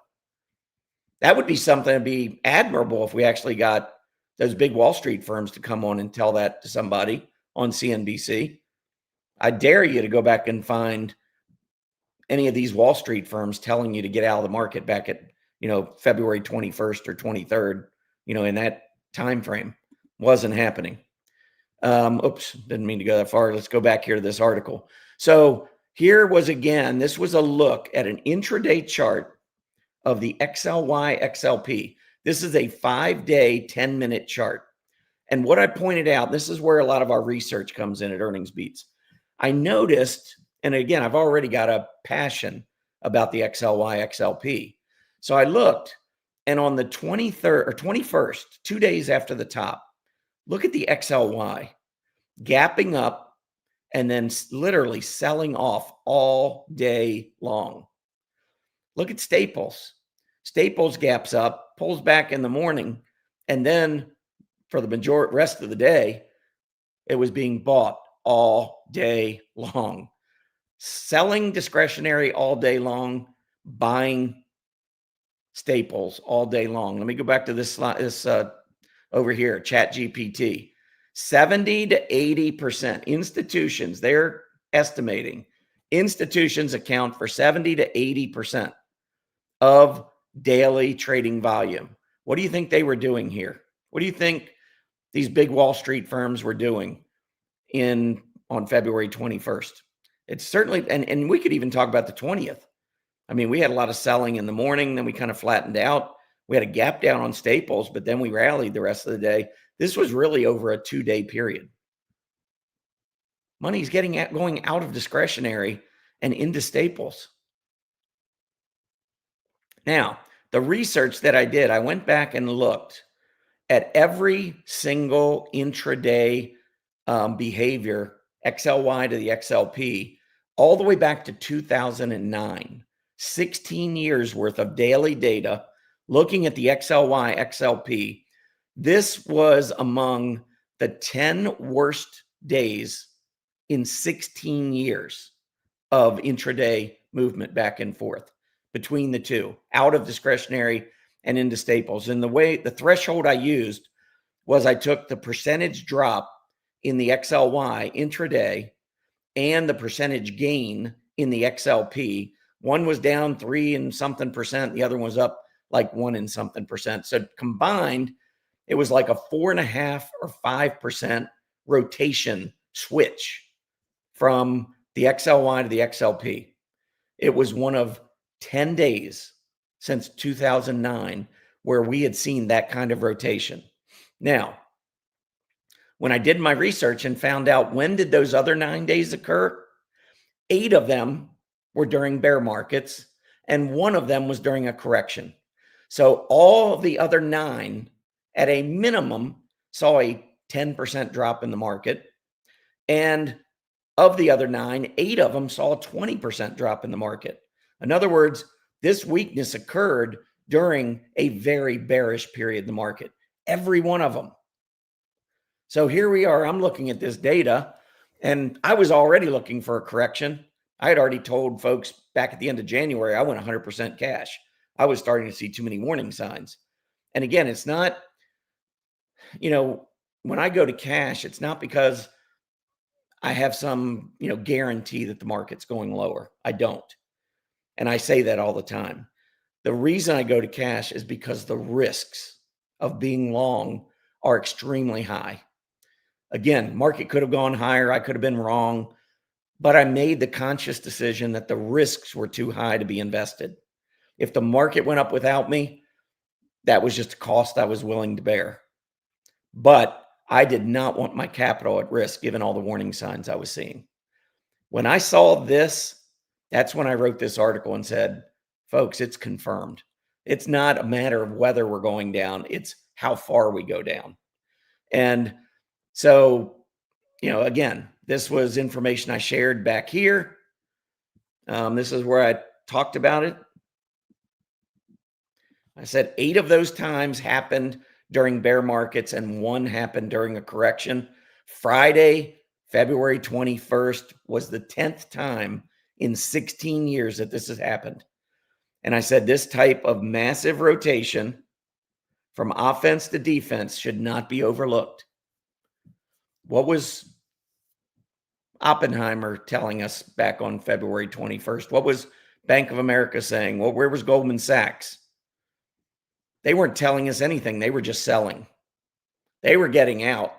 That would be something to be admirable if we actually got those big Wall Street firms to come on and tell that to somebody on CNBC. I dare you to go back and find any of these Wall Street firms telling you to get out of the market back at, February 21st or 23rd, in that time frame. Wasn't happening. Oops, didn't mean to go that far. Let's go back here to this article. So here was, again, this was a look at an intraday chart of the XLY XLP. This is a 5-day, 10-minute chart. And what I pointed out, this is where a lot of our research comes in at Earnings Beats. I noticed, and again, I've already got a passion about the XLY XLP. So I looked, and on the 23rd or 21st, 2 days after the top, look at the XLY gapping up and then literally selling off all day long. Look at Staples. Staples gaps up, pulls back in the morning, and then for the rest of the day, it was being bought all day long. Selling discretionary all day long, buying Staples all day long. Let me go back to this slide, over here, ChatGPT. 70 to 80% institutions, they're estimating institutions account for 70 to 80% of daily trading volume. What do you think they were doing here? What do you think these big Wall Street firms were doing on February 21st? It's certainly, and we could even talk about the 20th. I mean, we had a lot of selling in the morning, then we kind of flattened out. We had a gap down on Staples, but then we rallied the rest of the day. This was really over a 2-day period. Money's going out of discretionary and into Staples. Now, the research that I did, I went back and looked at every single intraday behavior XLY to the XLP, all the way back to 2009, 16 years worth of daily data, looking at the XLY, XLP. This was among the 10 worst days in 16 years of intraday movement back and forth between the two, out of discretionary and into staples. And the threshold I used was I took the percentage drop in the XLY intraday and the percentage gain in the XLP. One was down 3 and something percent. The other one was up like 1 and something percent. So combined, it was like a 4.5 or 5% rotation switch from the XLY to the XLP. It was one of 10 days since 2009 where we had seen that kind of rotation. Now, when I did my research and found out when did those other 9 days occur, 8 of them were during bear markets and 1 of them was during a correction. So all of the other 9 at a minimum saw a 10% drop in the market. And of the other 9, 8 of them saw a 20% drop in the market. In other words, this weakness occurred during a very bearish period in the market. Every one of them. So here we are. I'm looking at this data, and I was already looking for a correction. I had already told folks back at the end of January, I went 100% cash. I was starting to see too many warning signs. And again, it's not, when I go to cash, it's not because I have some, guarantee that the market's going lower. I don't. And I say that all the time. The reason I go to cash is because the risks of being long are extremely high. Again, market could have gone higher. I could have been wrong, but I made the conscious decision that the risks were too high to be invested. If the market went up without me, that was just a cost I was willing to bear. But I did not want my capital at risk given all the warning signs I was seeing. When I saw this, that's when I wrote this article and said, folks, it's confirmed. It's not a matter of whether we're going down. It's how far we go down. And so, again, this was information I shared back here. This is where I talked about it. I said 8 of those times happened during bear markets and 1 happened during a correction. Friday, February 21st was the 10th time in 16 years that this has happened. And I said this type of massive rotation from offense to defense should not be overlooked. What was Oppenheimer telling us back on February 21st? What was Bank of America saying? Well, where was Goldman Sachs? They weren't telling us anything. They were just selling. They were getting out,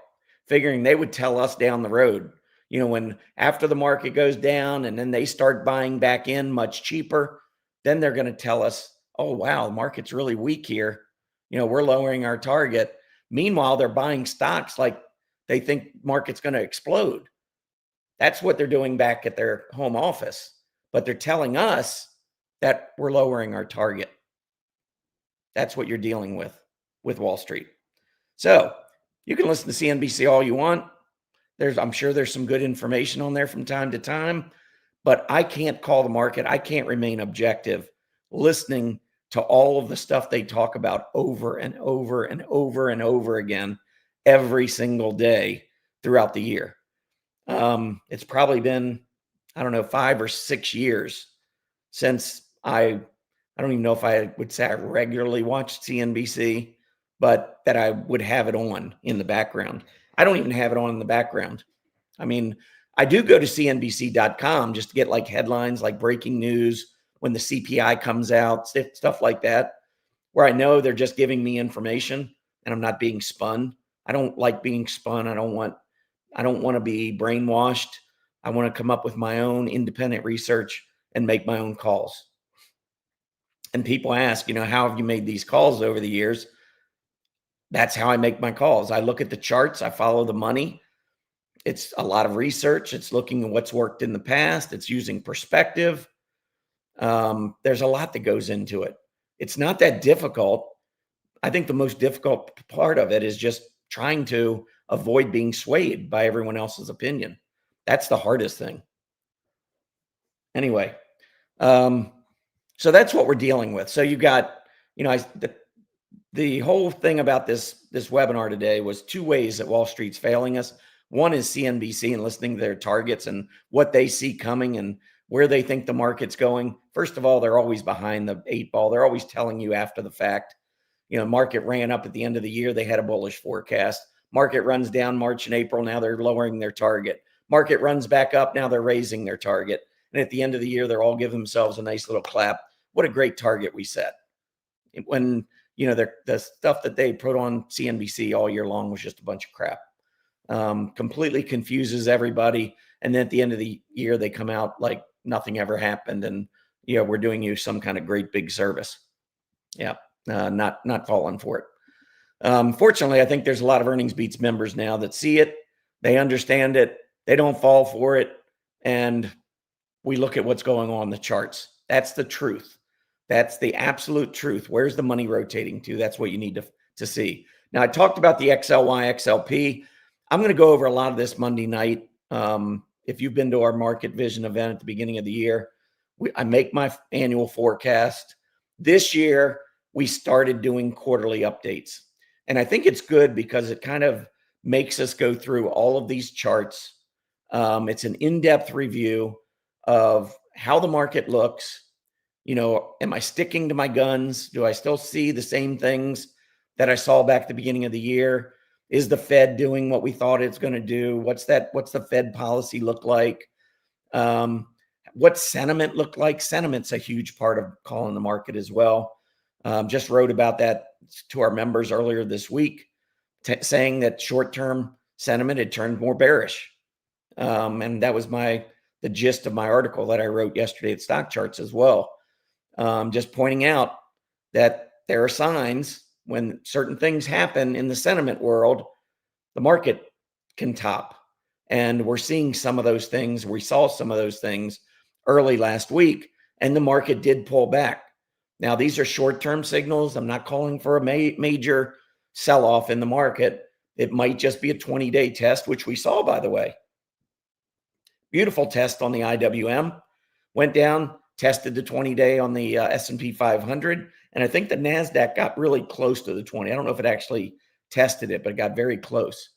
figuring they would tell us down the road. When after the market goes down and then they start buying back in much cheaper, then they're going to tell us, oh, wow, the market's really weak here. We're lowering our target. Meanwhile, they're buying stocks like they think market's going to explode. That's what they're doing back at their home office. But they're telling us that we're lowering our target. That's what you're dealing with Wall Street. So you can listen to CNBC all you want. I'm sure there's some good information on there from time to time, but I can't call the market. I can't remain objective listening to all of the stuff they talk about over and over and over and over again every single day throughout the year. It's probably been, 5 or 6 years since I don't even know if I would say I regularly watched CNBC, but that I would have it on in the background. I don't even have it on in the background. I do go to CNBC.com just to get like headlines, like breaking news, when the CPI comes out, stuff like that, where I know they're just giving me information and I'm not being spun. I don't like being spun. I don't want to be brainwashed. I want to come up with my own independent research and make my own calls. And people ask, how have you made these calls over the years? That's how I make my calls. I look at the charts. I follow the money. It's a lot of research. It's looking at what's worked in the past. It's using perspective. There's a lot that goes into it. It's not that difficult. I think the most difficult part of it is just trying to avoid being swayed by everyone else's opinion. That's the hardest thing. Anyway, so that's what we're dealing with. So you got, the whole thing about this webinar today was two ways that Wall Street's failing us. One is CNBC and listening to their targets and what they see coming and where they think the market's going. First of all, they're always behind the 8 ball. They're always telling you after the fact. Market ran up at the end of the year. They had a bullish forecast. Market runs down March and April. Now they're lowering their target. Market runs back up. Now they're raising their target. And at the end of the year, they're all giving themselves a nice little clap. What a great target we set. When, the stuff that they put on CNBC all year long was just a bunch of crap. Completely confuses everybody. And then at the end of the year, they come out like nothing ever happened. And, we're doing you some kind of great big service. Yeah. Not falling for it. Fortunately, I think there's a lot of Earnings Beats members now that see it. They understand it. They don't fall for it. And we look at what's going on in the charts. That's the truth. That's the absolute truth. Where's the money rotating to? That's what you need to see. Now, I talked about the XLY, XLP. I'm going to go over a lot of this Monday night. If you've been to our Market Vision event at the beginning of the year, I make my annual forecast. This year, we started doing quarterly updates. And I think it's good because it kind of makes us go through all of these charts. It's an in-depth review of how the market looks. Am I sticking to my guns? Do I still see the same things that I saw back at the beginning of the year? Is the Fed doing what we thought it's going to do? What's the Fed policy look like? What's sentiment look like? Sentiment's a huge part of calling the market as well. Just wrote about that to our members earlier this week, saying that short-term sentiment had turned more bearish. And that was the gist of my article that I wrote yesterday at Stock Charts as well. Just pointing out that there are signs when certain things happen in the sentiment world, the market can top. And we're seeing some of those things. We saw some of those things early last week, and the market did pull back. Now, these are short-term signals. I'm not calling for a major sell-off in the market. It might just be a 20-day test, which we saw, by the way. Beautiful test on the IWM. Went down, tested the 20-day on the S&P 500. And I think the NASDAQ got really close to the 20. I don't know if it actually tested it, but it got very close.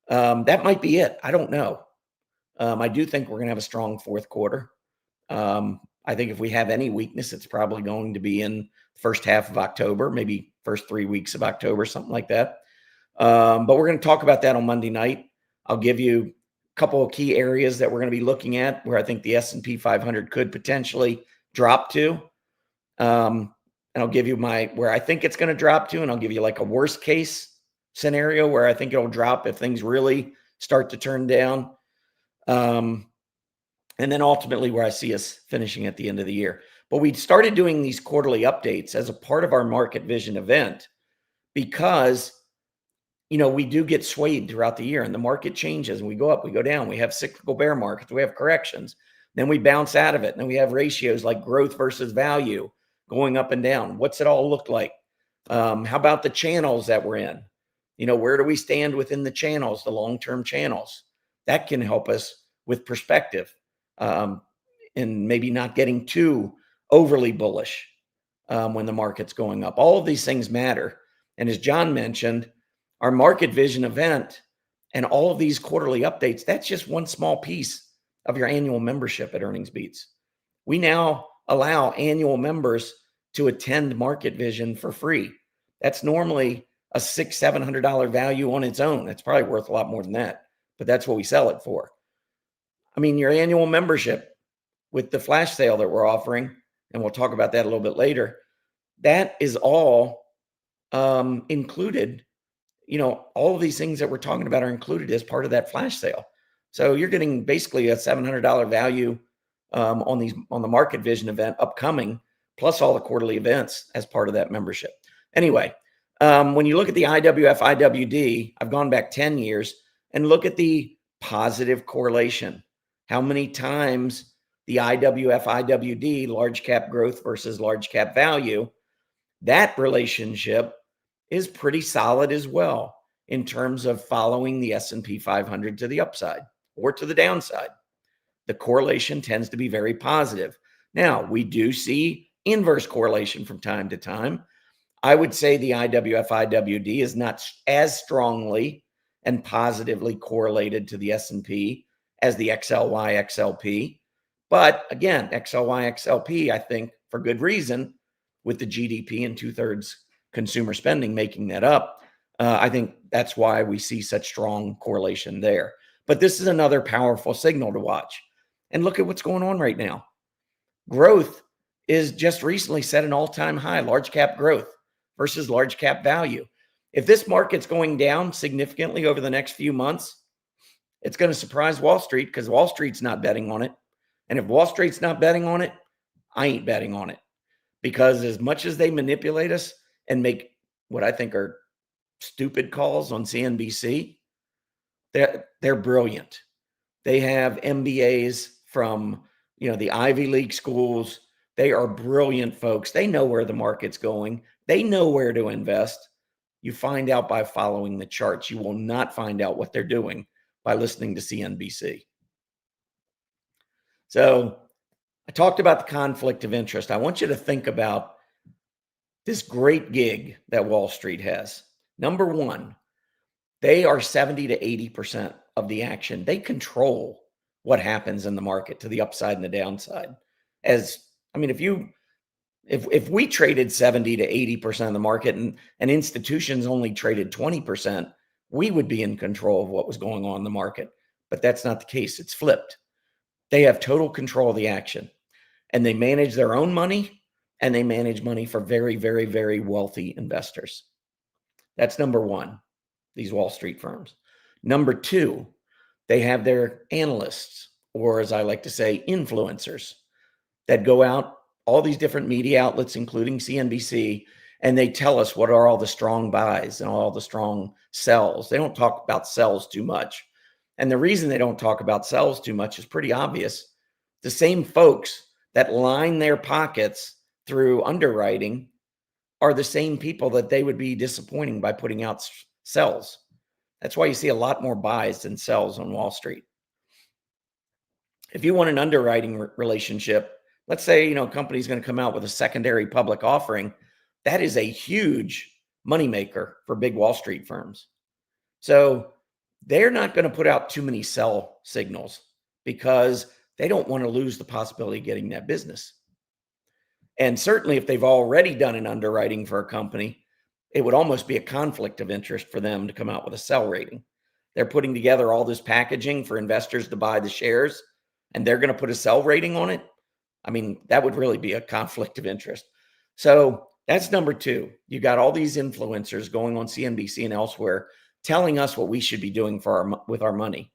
That might be it. I don't know. I do think we're going to have a strong fourth quarter. I think if we have any weakness, it's probably going to be in the first half of October, maybe first 3 weeks of October, something like that. But we're going to talk about that on Monday night. I'll give you a couple of key areas that we're going to be looking at where I think the S&P 500 could potentially drop to. And I'll give you where I think it's going to drop to, and I'll give you like a worst case scenario where I think it'll drop if things really start to turn down. And then ultimately where I see us finishing at the end of the year. But we started doing these quarterly updates as a part of our Market Vision event because, we do get swayed throughout the year and the market changes and we go up, we go down. We have cyclical bear markets, we have corrections. Then we bounce out of it. And then we have ratios like growth versus value going up and down. What's it all look like? How about the channels that we're in? Where do we stand within the channels, the long-term channels? That can help us with perspective. And maybe not getting too overly bullish when the market's going up. All of these things matter. And as John mentioned, our Market Vision event and all of these quarterly updates, that's just one small piece of your annual membership at Earnings Beats. We now allow annual members to attend Market Vision for free. That's normally a $600-700 value on its own. It's probably worth a lot more than that, but that's what we sell it for. I mean, your annual membership with the flash sale that we're offering, and we'll talk about that a little bit later, that is all included. All of these things that we're talking about are included as part of that flash sale. So you're getting basically a $700 value on the Market Vision event upcoming, plus all the quarterly events as part of that membership. Anyway, when you look at the IWF, IWD, I've gone back 10 years and look at the positive correlation. How many times the IWF, IWD, large cap growth versus large cap value, that relationship is pretty solid as well in terms of following the S&P 500 to the upside or to the downside. The correlation tends to be very positive. Now, we do see inverse correlation from time to time. I would say the IWF-IWD is not as strongly and positively correlated to the S&P as the XLY-XLP. But again, XLY-XLP, I think for good reason, with the GDP and 2/3 consumer spending making that up, I think that's why we see such strong correlation there. But this is another powerful signal to watch. And look at what's going on right now. Growth is just recently set an all-time high, large cap growth versus large cap value. If this market's going down significantly over the next few months, it's going to surprise Wall Street because Wall Street's not betting on it. And if Wall Street's not betting on it, I ain't betting on it. Because as much as they manipulate us and make what I think are stupid calls on CNBC, they're brilliant. They have MBAs from, the Ivy League schools. They are brilliant folks. They know where the market's going. They know where to invest. You find out by following the charts. You will not find out what they're doing by listening to CNBC. So I talked about the conflict of interest. I want you to think about this great gig that Wall Street has. Number one, they are 70 to 80% of the action. They control what happens in the market to the upside and the downside. If we traded 70 to 80% of the market and institutions only traded 20%, we would be in control of what was going on in the market. But that's not the case. It's flipped. They have total control of the action, and they manage their own money, and they manage money for very, very, very wealthy investors. That's number one, these Wall Street firms. Number two, they have their analysts, or as I like to say, influencers, that go out, all these different media outlets, including CNBC, and they tell us what are all the strong buys and all the strong sells. They don't talk about sells too much. And the reason they don't talk about sells too much is pretty obvious. The same folks that line their pockets through underwriting are the same people that they would be disappointing by putting out sells. That's why you see a lot more buys than sells on Wall Street. If you want an underwriting relationship, let's say, a company's going to come out with a secondary public offering, that is a huge moneymaker for big Wall Street firms. So they're not going to put out too many sell signals because they don't want to lose the possibility of getting that business. And certainly if they've already done an underwriting for a company, it would almost be a conflict of interest for them to come out with a sell rating. They're putting together all this packaging for investors to buy the shares, and they're going to put a sell rating on it. That would really be a conflict of interest. So that's number two. You got all these influencers going on CNBC and elsewhere telling us what we should be doing with our money.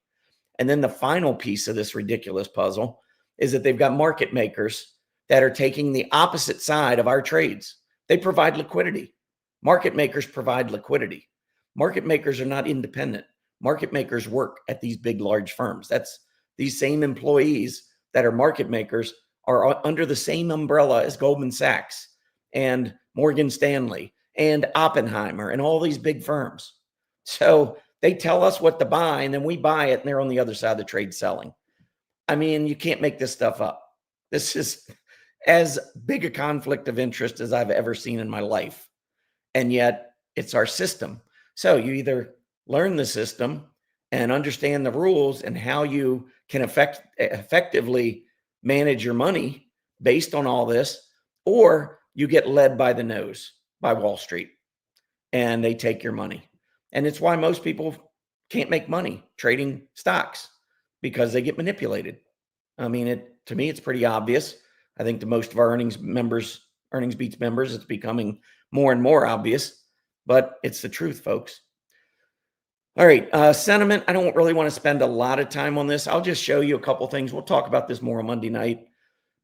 And then the final piece of this ridiculous puzzle is that they've got market makers that are taking the opposite side of our trades. They provide liquidity. Market makers provide liquidity. Market makers are not independent. Market makers work at these big, large firms. That's these same employees that are market makers are under the same umbrella as Goldman Sachs and Morgan Stanley and Oppenheimer and all these big firms. So they tell us what to buy, and then we buy it, and they're on the other side of the trade selling. You can't make this stuff up. This is as big a conflict of interest as I've ever seen in my life. And yet it's our system. So you either learn the system and understand the rules and how you can effectively manage your money based on all this, or you get led by the nose by Wall Street and they take your money. And it's why most people can't make money trading stocks, because they get manipulated. To me, it's pretty obvious. I think to most of our Earnings Beats members, it's becoming more and more obvious, but it's the truth, folks. All right, sentiment. I don't really want to spend a lot of time on this. I'll just show you a couple things. We'll talk about this more on Monday night.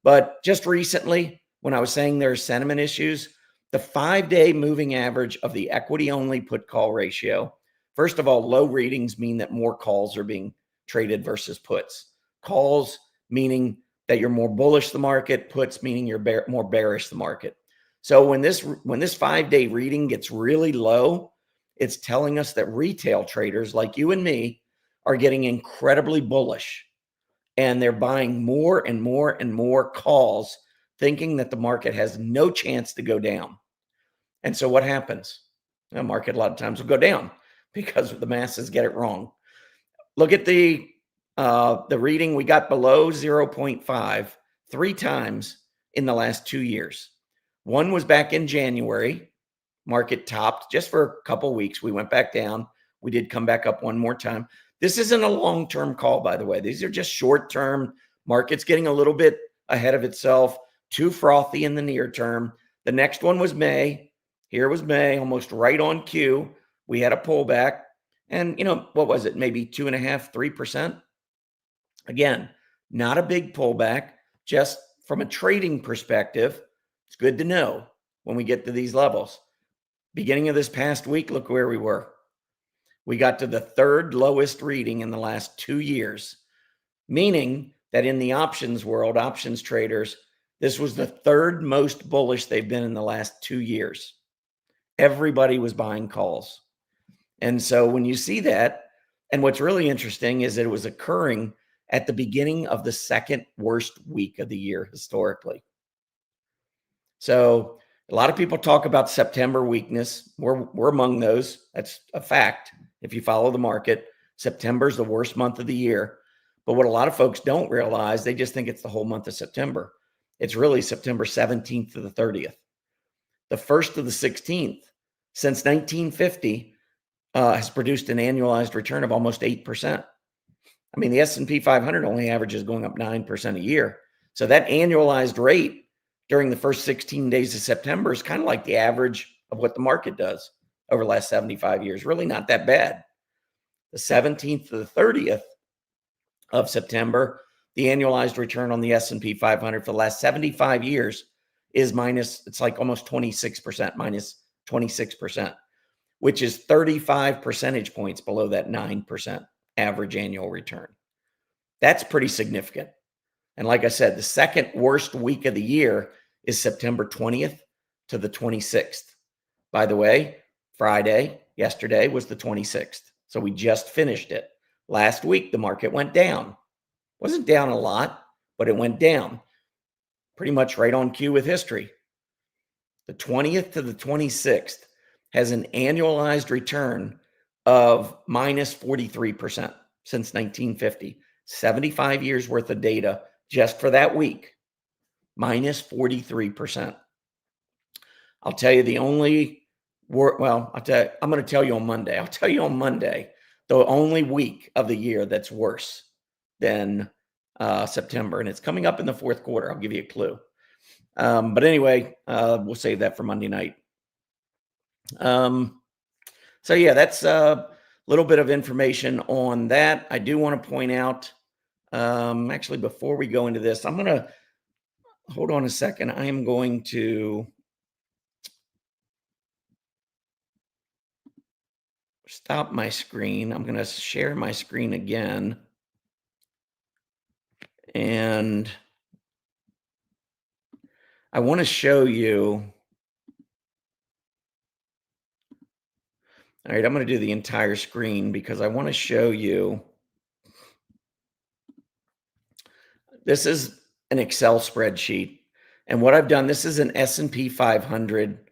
But just recently, when I was saying there are sentiment issues, the 5-day moving average of the equity-only put-call ratio. First of all, low readings mean that more calls are being traded versus puts. Calls meaning that you're more bullish the market, puts meaning you're more bearish the market. So when this 5-day reading gets really low, it's telling us that retail traders like you and me are getting incredibly bullish, and they're buying more and more and more calls, thinking that the market has no chance to go down. And so what happens? The market a lot of times will go down because the masses get it wrong. Look at the reading. We got below 0.5 3 times in the last 2 years. One was back in January. Market topped just for a couple weeks. We went back down. We did come back up one more time. This isn't a long-term call, by the way. These are just short-term. Market's getting a little bit ahead of itself, too frothy in the near term. The next one was May. Here was May, almost right on cue. We had a pullback. And, what was it? Maybe 2.5%, 3%. Again, not a big pullback. Just from a trading perspective, it's good to know when we get to these levels. Beginning of this past week, look where we were. We got to the third lowest reading in the last 2 years, meaning that in the options world, options traders, this was the third most bullish they've been in the last 2 years. Everybody was buying calls. And so when you see that, and what's really interesting is that it was occurring at the beginning of the second worst week of the year historically. So a lot of people talk about September weakness. We're among those. That's a fact. If you follow the market, September is the worst month of the year. But what a lot of folks don't realize, they just think it's the whole month of September. It's really September 17th to the 30th. The 1st to the 16th since 1950 has produced an annualized return of almost 8%. I mean, the S&P 500 only averages going up 9% a year. So that annualized rate during the first 16 days of September is kind of like the average of what the market does over the last 75 years. Really not that bad. The 17th to the 30th of September, the annualized return on the S&P 500 for the last 75 years is it's like almost 26%, minus 26%, which is 35 percentage points below that 9% average annual return. That's pretty significant. And like I said, the second worst week of the year is September 20th to the 26th. By the way, yesterday was the 26th. So we just finished it. Last week, the market went down. Wasn't down a lot, but it went down. Pretty much right on cue with history. The 20th to the 26th has an annualized return of minus 43% since 1950. 75 years worth of data just for that week. Minus 43%. I'll tell you I'm going to tell you on Monday. I'll tell you on Monday, the only week of the year that's worse than September. And it's coming up in the fourth quarter. I'll give you a clue. But anyway, we'll save that for Monday night. So yeah, that's a little bit of information on that. I do want to point out, actually, before we go into this, I'm going to hold on a second. I am going to stop my screen. I'm going to share my screen again. And I want to show you. All right, I'm going to do the entire screen because I want to show you. This is an Excel spreadsheet. And what I've done, this is an S&P 500.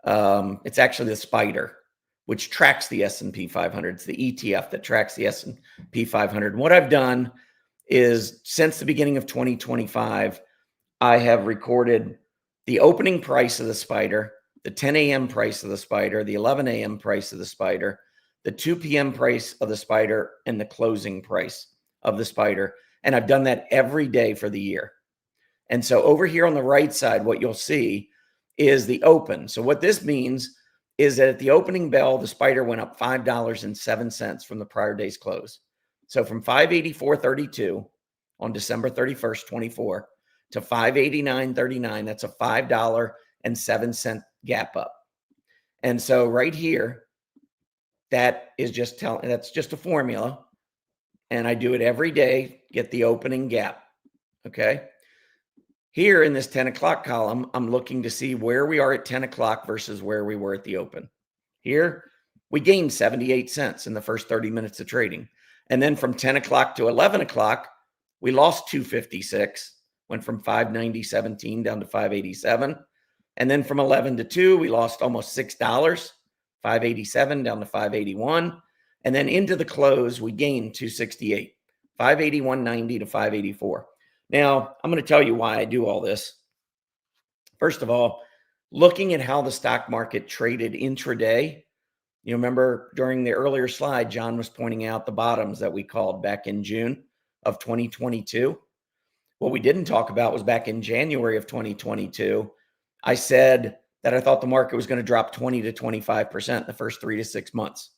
It's actually the spider, which tracks the S&P 500. It's the ETF that tracks the S&P 500. And what I've done is since the beginning of 2025, I have recorded the opening price of the spider, the 10 a.m. price of the spider, the 11 a.m. price of the spider, the 2 p.m. price of the spider, and the closing price of the spider. And I've done that every day for the year. And so over here on the right side, what you'll see is the open. So what this means is that at the opening bell, the spider went up $5.07 from the prior day's close. So from 584.32 on December 31st, 24 to 589.39, that's a $5.07 gap up. And so right here, that's just a formula. And I do it every day, get the opening gap. Okay. Here in this 10 o'clock column, I'm looking to see where we are at 10 o'clock versus where we were at the open. Here, we gained 78 cents in the first 30 minutes of trading. And then from 10 o'clock to 11 o'clock, we lost 256, went from 590.17 down to 587. And then from 11 to 2, we lost almost $6, 587 down to 581. And then into the close, we gained 268, 581.90 to 584. Now, I'm going to tell you why I do all this. First of all, looking at how the stock market traded intraday, you remember during the earlier slide, John was pointing out the bottoms that we called back in June of 2022. What we didn't talk about was back in January of 2022, I said that I thought the market was going to drop 20 to 25% the first 3 to 6 months.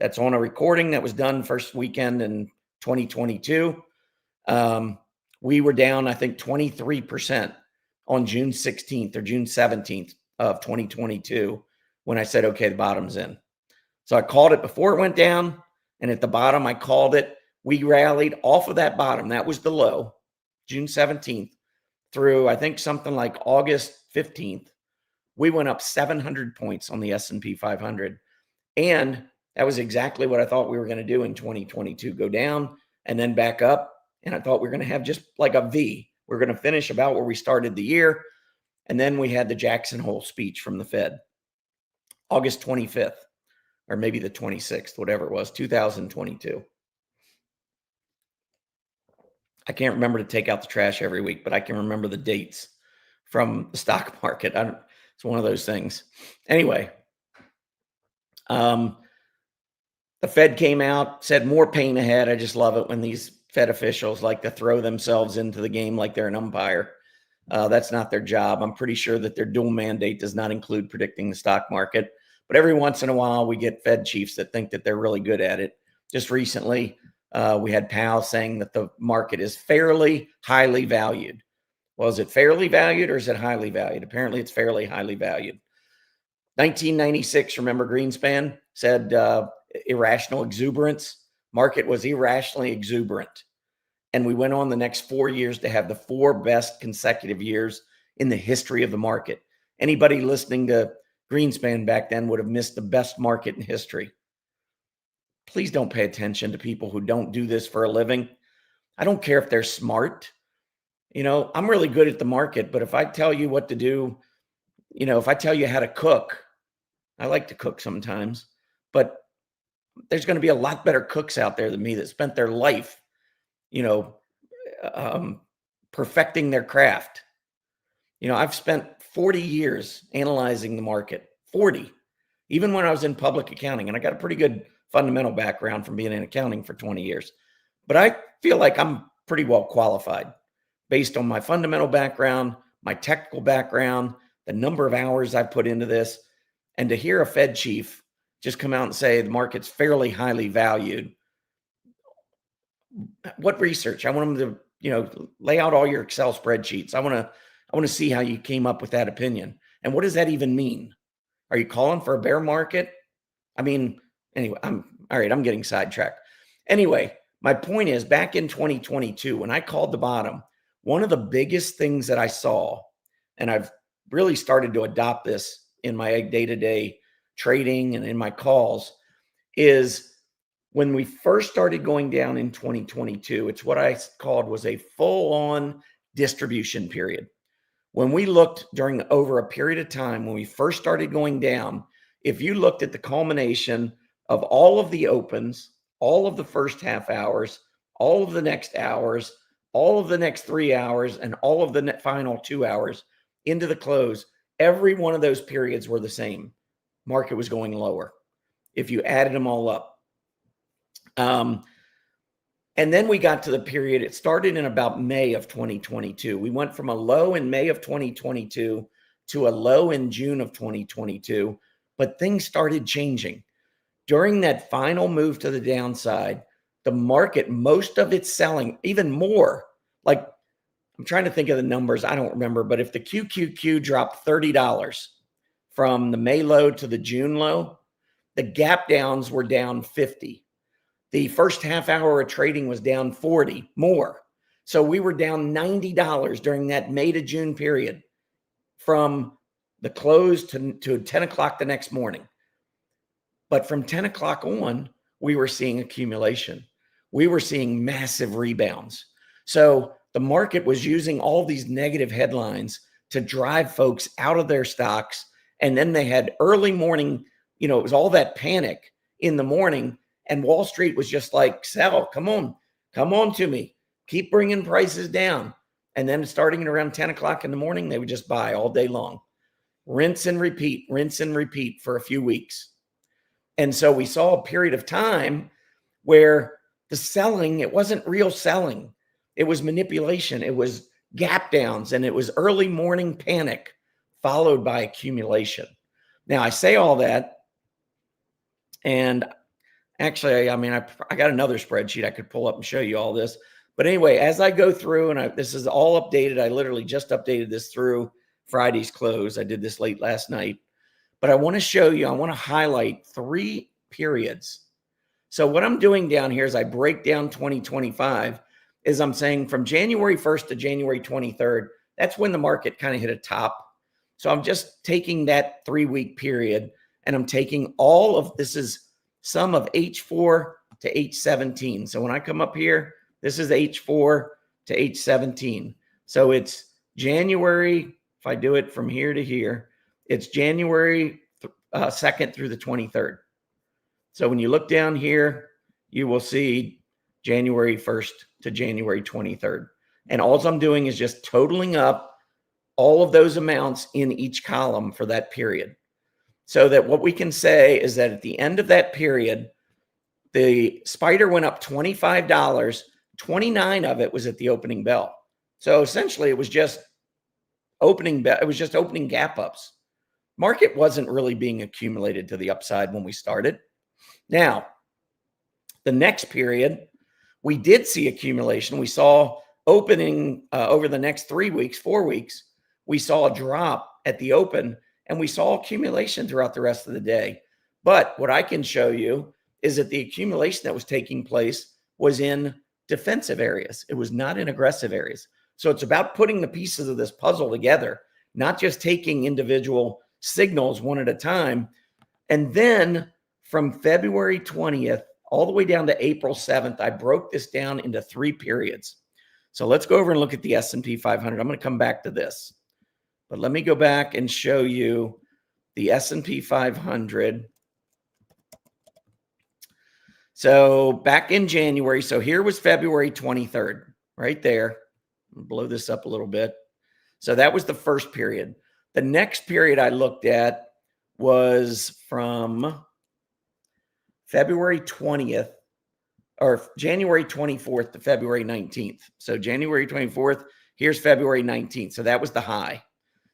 That's on a recording that was done first weekend in 2022. We were down, I think, 23% on June 16th or June 17th of 2022 when I said, okay, the bottom's in. So I called it before it went down. And at the bottom, I called it. We rallied off of that bottom. That was the low, June 17th through, I think, something like August 15th. We went up 700 points on the S&P 500. And that was exactly what I thought we were going to do in 2022, go down and then back up. And I thought we were going to have just like a V. We're going to finish about where we started the year. And then we had the Jackson Hole speech from the Fed, August 25th, or maybe the 26th, whatever it was, 2022. I can't remember to take out the trash every week, but I can remember the dates from the stock market. It's one of those things. Anyway, the Fed came out, said more pain ahead. I just love it when these Fed officials like to throw themselves into the game like they're an umpire. That's not their job. I'm pretty sure that their dual mandate does not include predicting the stock market. But every once in a while, we get Fed chiefs that think that they're really good at it. Just recently, we had Powell saying that the market is fairly highly valued. Well, is it fairly valued or is it highly valued? Apparently, it's fairly highly valued. 1996, remember Greenspan said irrational exuberance. Market was irrationally exuberant. And we went on the next 4 years to have the 4 best consecutive years in the history of the market. Anybody listening to Greenspan back then would have missed the best market in history. Please don't pay attention to people who don't do this for a living. I don't care if they're smart. You know, I'm really good at the market, but if I tell you what to do, you know, if I tell you how to cook, I like to cook sometimes, but there's going to be a lot better cooks out there than me that spent their life, you know, perfecting their craft. You know, I've spent 40 years analyzing the market, 40, even when I was in public accounting. And I got a pretty good fundamental background from being in accounting for 20 years. But I feel like I'm pretty well qualified based on my fundamental background, my technical background, the number of hours I put into this. And to hear a Fed chief just come out and say the market's fairly highly valued. What research? I want them to, you know, lay out all your Excel spreadsheets. I want to see how you came up with that opinion. And what does that even mean? Are you calling for a bear market? I mean, anyway, I'm getting sidetracked. Anyway, my point is back in 2022, when I called the bottom, one of the biggest things that I saw, and I've really started to adopt this in my day-to-day trading and in my calls, is when we first started going down in 2022, it's what I called was a full-on distribution period. When we looked during over a period of time, when we first started going down, if you looked at the culmination of all of the opens, all of the first half hours, all of the next hours, all of the next 3 hours, and all of the final 2 hours into the close, every one of those periods were the same. Market was going lower if you added them all up. And then we got to the period, it started in about May of 2022. We went from a low in May of 2022 to a low in June of 2022, but things started changing. During that final move to the downside, the market, most of its selling, even more, like I'm trying to think of the numbers, I don't remember, but if the QQQ dropped $30 from the May low to the June low, the gap downs were down 50. The first half hour of trading was down 40 more. So we were down $90 during that May to June period from the close to 10 o'clock the next morning. But from 10 o'clock on, we were seeing accumulation. We were seeing massive rebounds. So the market was using all these negative headlines to drive folks out of their stocks. And then they had early morning, it was all that panic in the morning. And Wall Street was just like, sell, come on to me. Keep bringing prices down. And then starting at around 10 o'clock in the morning, they would just buy all day long. Rinse and repeat for a few weeks. And so we saw a period of time where the selling, it wasn't real selling. It was manipulation. It was gap downs, and it was early morning panic followed by accumulation. Now, I say all that, and actually, I got another spreadsheet I could pull up and show you all this. But anyway, as I go through, and this is all updated, I literally just updated this through Friday's close. I did this late last night. But I want to show you, I want to highlight 3 periods. So what I'm doing down here is I break down 2025 is I'm saying from January 1st to January 23rd, that's when the market kind of hit a top. So I'm just taking that 3-week period, and I'm taking all of, this is sum of H4 to H17. So when I come up here, this is H4 to H17. So it's January, if I do it from here to here, it's January 2nd through the 23rd. So when you look down here, you will see January 1st to January 23rd. And all I'm doing is just totaling up all of those amounts in each column for that period. So that what we can say is that at the end of that period, the spider went up $25, 29 of it was at the opening bell. So essentially it was just opening gap ups. Market wasn't really being accumulated to the upside when we started. Now, the next period, we did see accumulation. We saw opening over the next 3 weeks, 4 weeks, we saw a drop at the open, and we saw accumulation throughout the rest of the day. But what I can show you is that the accumulation that was taking place was in defensive areas. It was not in aggressive areas. So it's about putting the pieces of this puzzle together, not just taking individual signals one at a time. And then from February 20th all the way down to April 7th, I broke this down into 3 periods. So let's go over and look at the S&P 500. I'm going to come back to this, but let me go back and show you the S&P 500. So back in January, so here was February 23rd, right there. I'll blow this up a little bit. So that was the first period. The next period I looked at was from February 20th or January 24th to February 19th. So January 24th, here's February 19th. So that was the high.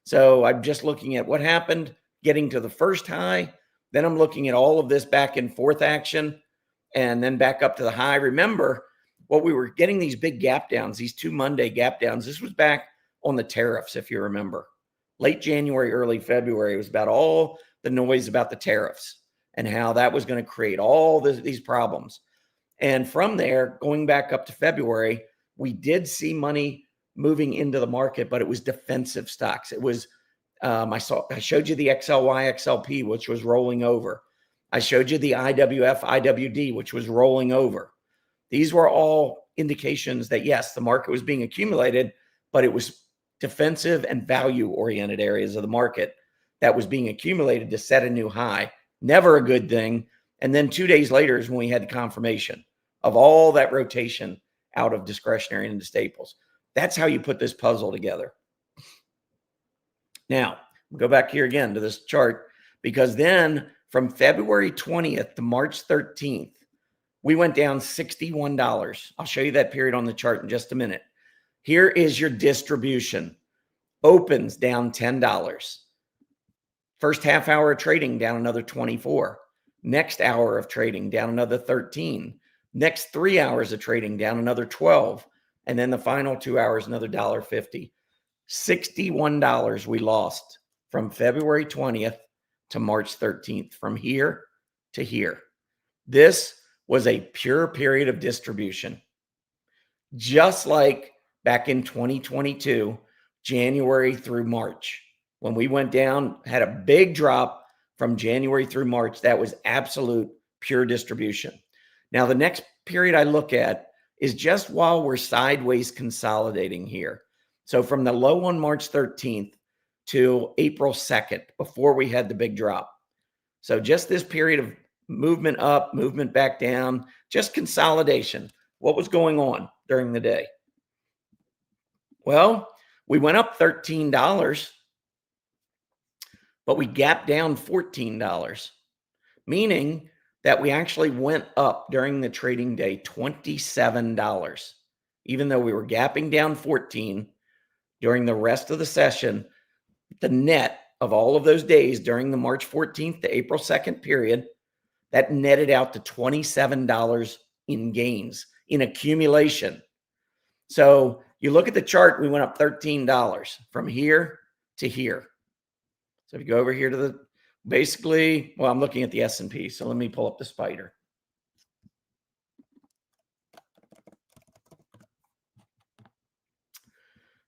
So I'm just looking at what happened getting to the first high. Then I'm looking at all of this back and forth action and then back up to the high. Remember what we were getting these big gap downs, these 2 Monday gap downs. This was back on the tariffs, if you remember. Late January, early February, it was about all the noise about the tariffs and how that was going to create all these problems. And from there, going back up to February, we did see money moving into the market, but it was defensive stocks. It was, I showed you the XLY, XLP, which was rolling over. I showed you the IWF, IWD, which was rolling over. These were all indications that, yes, the market was being accumulated, but it was defensive and value-oriented areas of the market that was being accumulated to set a new high. Never a good thing. And then 2 days later is when we had the confirmation of all that rotation out of discretionary into staples. That's how you put this puzzle together. Now, go back here again to this chart, because then from February 20th to March 13th, we went down $61. I'll show you that period on the chart in just a minute. Here is your distribution. Opens down $10. First half hour of trading down another 24. Next hour of trading down another 13. Next 3 hours of trading down another 12. And then the final 2 hours, another $1.50. $61 we lost from February 20th to March 13th, from here to here. This was a pure period of distribution. Just like back in 2022, January through March, when we went down, had a big drop from January through March, that was absolute pure distribution. Now, the next period I look at is just while we're sideways consolidating here. So from the low on March 13th to April 2nd, before we had the big drop. So just this period of movement up, movement back down, just consolidation. What was going on during the day? Well, we went up $13, but we gapped down $14, meaning that we actually went up during the trading day $27. Even though we were gapping down 14 during the rest of the session, the net of all of those days during the March 14th to April 2nd period, that netted out to $27 in gains, in accumulation. So you look at the chart, we went up $13 from here to here. So if you go over here to the, basically, well, I'm looking at the S&P, so let me pull up the spider.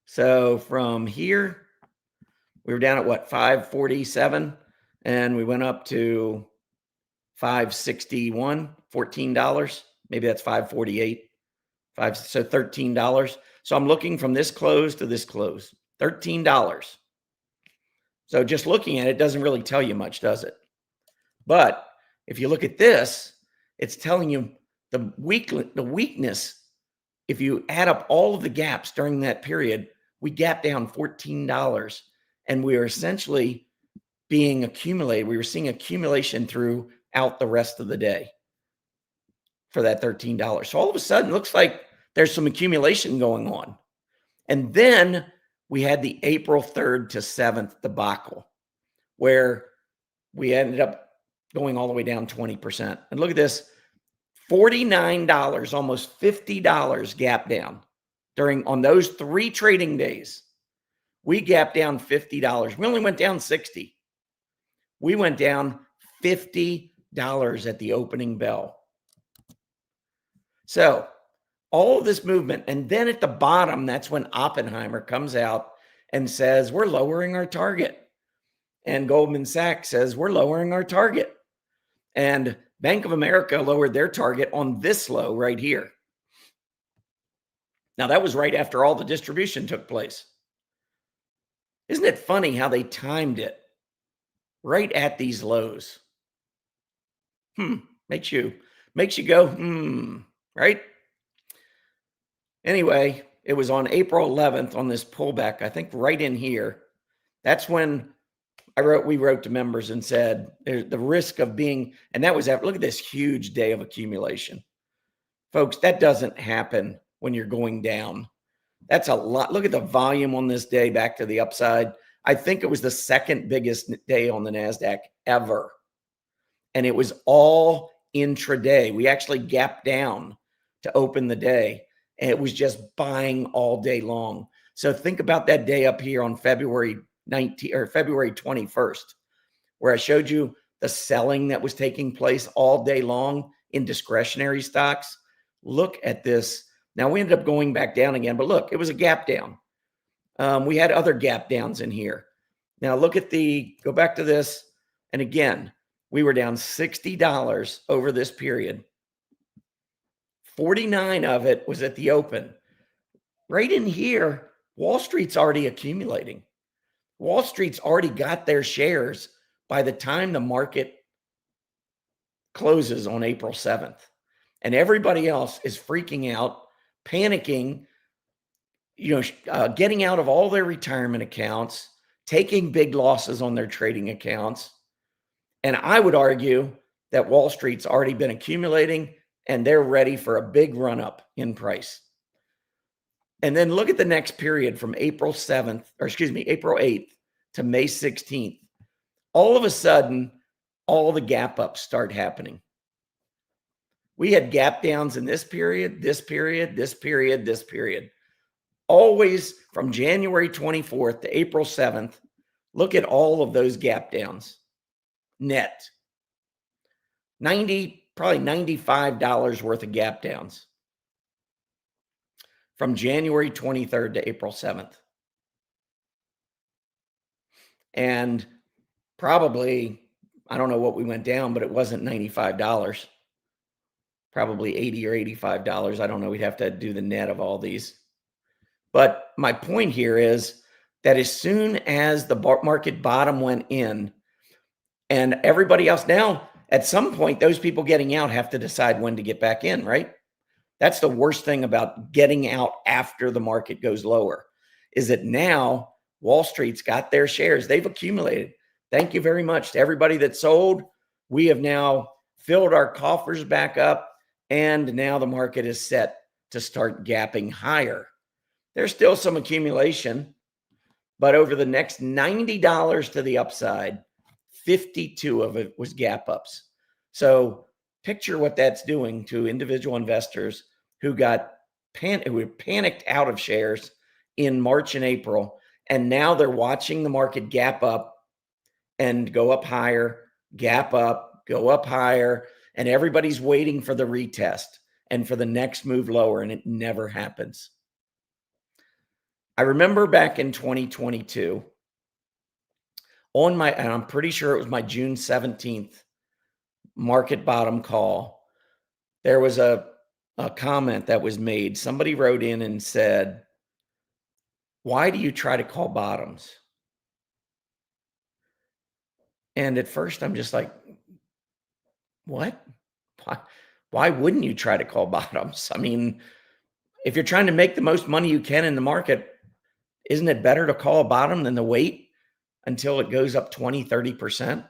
So from here, we were down at what, 547, and we went up to 561, $14. Maybe that's 548, so $13. So I'm looking from this close to this close, $13. So just looking at it doesn't really tell you much, does it? But if you look at this, it's telling you the weakness. If you add up all of the gaps during that period, we gapped down $14, and we are essentially being accumulated. We were seeing accumulation throughout the rest of the day for that $13. So all of a sudden, it looks like there's some accumulation going on. And then we had the April 3rd to 7th debacle, where we ended up going all the way down 20%. And look at this, $49, almost $50 gap down on those 3 trading days. We gapped down $50. We only went down 60. We went down $50 at the opening bell. So all of this movement, and then at the bottom, that's when Oppenheimer comes out and says, we're lowering our target. And Goldman Sachs says, we're lowering our target. And Bank of America lowered their target on this low right here. Now, that was right after all the distribution took place. Isn't it funny how they timed it right at these lows? Makes you go, right? Anyway, it was on April 11th on this pullback, I think right in here. That's when we wrote to members and said, there's the risk of being, and that was, look at this huge day of accumulation. Folks, that doesn't happen when you're going down. That's a lot. Look at the volume on this day back to the upside. I think it was the second biggest day on the NASDAQ ever. And it was all intraday. We actually gapped down to open the day, and it was just buying all day long. So think about that day up here on February 19th or February 21st, where I showed you the selling that was taking place all day long in discretionary stocks. Look at this. Now we ended up going back down again, but look, it was a gap down. We had other gap downs in here. Now look at go back to this. And again, we were down $60 over this period. 49 of it was at the open. Right in here, Wall Street's already accumulating. Wall Street's already got their shares by the time the market closes on April 7th. And everybody else is freaking out, panicking, getting out of all their retirement accounts, taking big losses on their trading accounts. And I would argue that Wall Street's already been accumulating and they're ready for a big run up in price. And then look at the next period from April 8th to May 16th. All of a sudden, all the gap ups start happening. We had gap downs in this period, this period, this period, this period. Always from January 24th to April 7th. Look at all of those gap downs. Net. Probably $95 worth of gap downs. From January 23rd to April 7th. And probably I don't know what we went down, but it wasn't $95. Probably $80 or $85. I don't know. We'd have to do the net of all these. But my point here is that as soon as the market bottom went in and everybody else now, at some point, those people getting out have to decide when to get back in, right? That's the worst thing about getting out after the market goes lower, is that now Wall Street's got their shares. They've accumulated. Thank you very much to everybody that sold. We have now filled our coffers back up, and now the market is set to start gapping higher. There's still some accumulation, but over the next $90 to the upside, 52 of it was gap ups. So picture what that's doing to individual investors who were panicked out of shares in March and April, and now they're watching the market gap up and go up higher, gap up, go up higher, and everybody's waiting for the retest and for the next move lower, and it never happens. I remember back in 2022, and I'm pretty sure it was my June 17th market bottom call, there was a comment that was made. Somebody wrote in and said, "Why do you try to call bottoms?" And at first I'm just like, what? Why wouldn't you try to call bottoms? I mean, if you're trying to make the most money you can in the market, isn't it better to call a bottom than to wait until it goes up 20, 30%?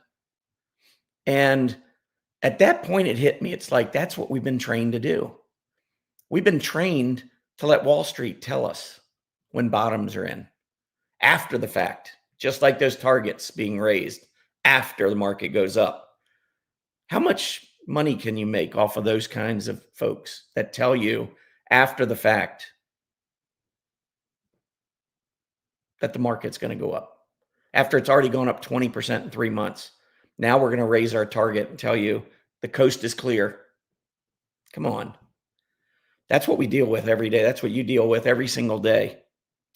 And at that point, it hit me. It's like, that's what we've been trained to do. We've been trained to let Wall Street tell us when bottoms are in after the fact, just like those targets being raised after the market goes up. How much money can you make off of those kinds of folks that tell you after the fact that the market's going to go up after it's already gone up 20% in 3 months? Now we're going to raise our target and tell you the coast is clear. Come on. That's what we deal with every day. That's what you deal with every single day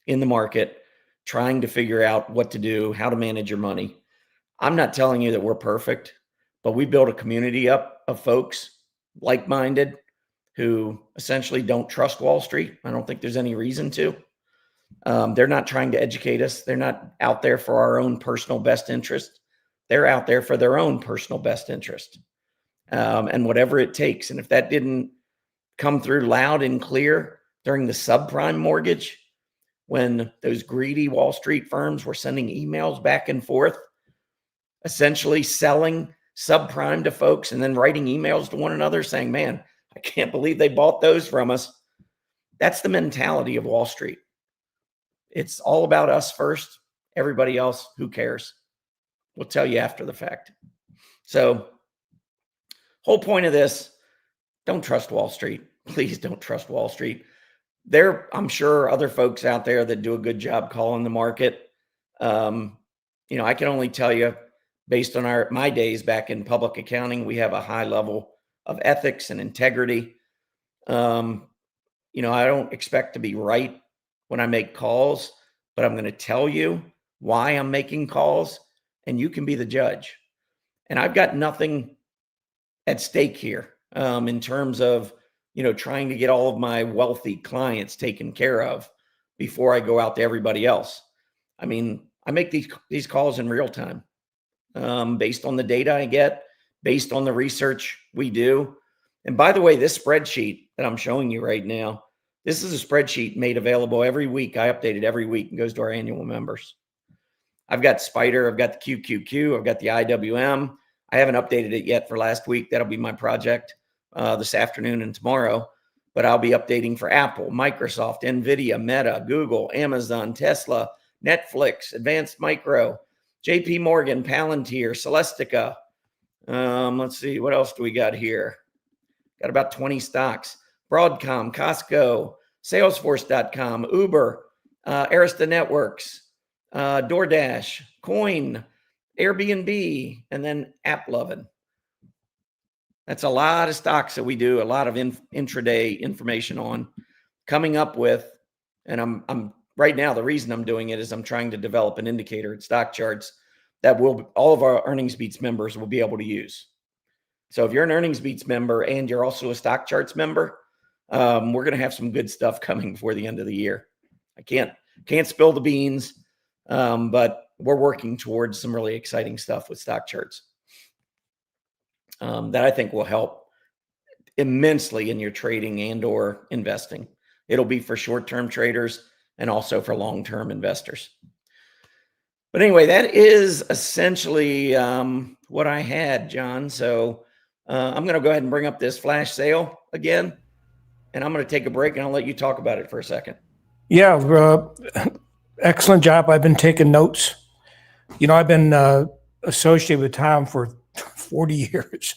in the market, trying to figure out what to do, how to manage your money. I'm not telling you that we're perfect, but we build a community up of folks like-minded who essentially don't trust Wall Street. I don't think there's any reason to. They're not trying to educate us. They're not out there for our own personal best interest. They're out there for their own personal best interest, and whatever it takes. And if that didn't come through loud and clear during the subprime mortgage, when those greedy Wall Street firms were sending emails back and forth, essentially selling subprime to folks and then writing emails to one another saying, man, I can't believe they bought those from us. That's the mentality of Wall Street. It's all about us first. Everybody else, who cares? We'll tell you after the fact. So, whole point of this, don't trust Wall Street. Please don't trust Wall Street. I'm sure other folks out there that do a good job calling the market. I can only tell you, based on my days back in public accounting, we have a high level of ethics and integrity. I don't expect to be right when I make calls, but I'm going to tell you why I'm making calls, and you can be the judge. And I've got nothing at stake here in terms of, trying to get all of my wealthy clients taken care of before I go out to everybody else. I mean, I make these calls in real time based on the data I get, based on the research we do. And by the way, this spreadsheet that I'm showing you right now, this is a spreadsheet made available every week. I update it every week and goes to our annual members. I've got Spider, I've got the QQQ, I've got the IWM. I haven't updated it yet for last week. That'll be my project this afternoon and tomorrow. But I'll be updating for Apple, Microsoft, NVIDIA, Meta, Google, Amazon, Tesla, Netflix, Advanced Micro, JP Morgan, Palantir, Celestica. Let's see, what else do we got here? Got about 20 stocks. Broadcom, Costco, Salesforce.com, Uber, Arista Networks, DoorDash, Coin, Airbnb, and then AppLovin. That's a lot of stocks that we do a lot of intraday information on, coming up with, and I'm right now, the reason I'm doing it is I'm trying to develop an indicator at stock charts that all of our Earnings Beats members will be able to use. So if you're an Earnings Beats member and you're also a Stock Charts member, we're going to have some good stuff coming before the end of the year. I can't spill the beans, but we're working towards some really exciting stuff with Stock Charts that I think will help immensely in your trading and or investing. It'll be for short-term traders and also for long-term investors. But anyway, that is essentially what I had, John. So I'm going to go ahead and bring up this flash sale again, and I'm going to take a break, and I'll let you talk about it for a second. Yeah, excellent job. I've been taking notes. You know, I've been associated with Tom for 40 years,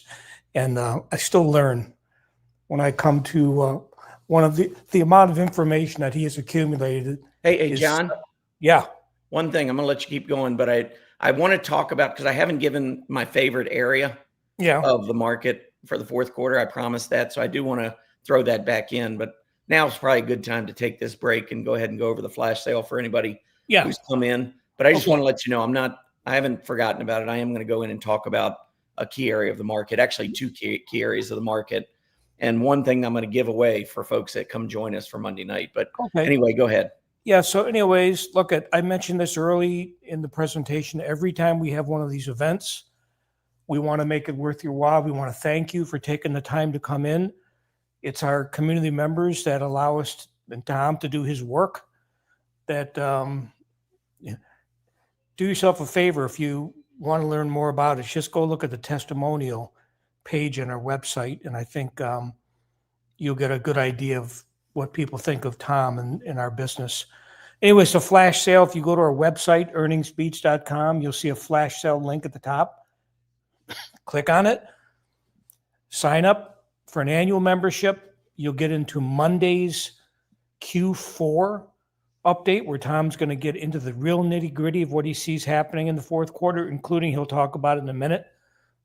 and I still learn when I come to one of the amount of information that he has accumulated. Hey, John. Yeah. One thing, I'm going to let you keep going, but I want to talk about, because I haven't given my favorite area of the market for the fourth quarter. I promised that. So I do want to throw that back in, but now it's probably a good time to take this break and go ahead and go over the flash sale for anybody who's come in. But I just want to let you know, I haven't forgotten about it. I am going to go in and talk about a key area of the market, actually two key areas of the market. And one thing I'm going to give away for folks that come join us for Monday night. But anyway, go ahead. Yeah. So anyways, I mentioned this early in the presentation. Every time we have one of these events, we want to make it worth your while. We want to thank you for taking the time to come in. It's our community members that allow us and Tom to do his work. That do yourself a favor if you want to learn more about it. Just go look at the testimonial page on our website, and I think you'll get a good idea of what people think of Tom and our business. Anyway, so flash sale, if you go to our website, earningsbeats.com, you'll see a flash sale link at the top. Click on it. Sign up for an annual membership. You'll get into Monday's Q4 update, where Tom's going to get into the real nitty-gritty of what he sees happening in the fourth quarter, including, he'll talk about it in a minute,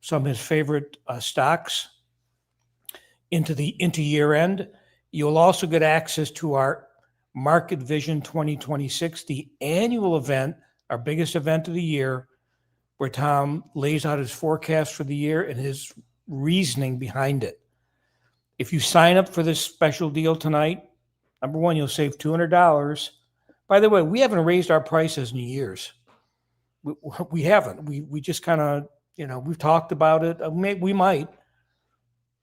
some of his favorite stocks into year end. You'll also get access to our Market Vision 2026, the annual event, our biggest event of the year, where Tom lays out his forecast for the year and his reasoning behind it. If you sign up for this special deal tonight, number one, you'll save $200. By the way, we haven't raised our prices in years. We haven't. We just kind of, we've talked about it. We might.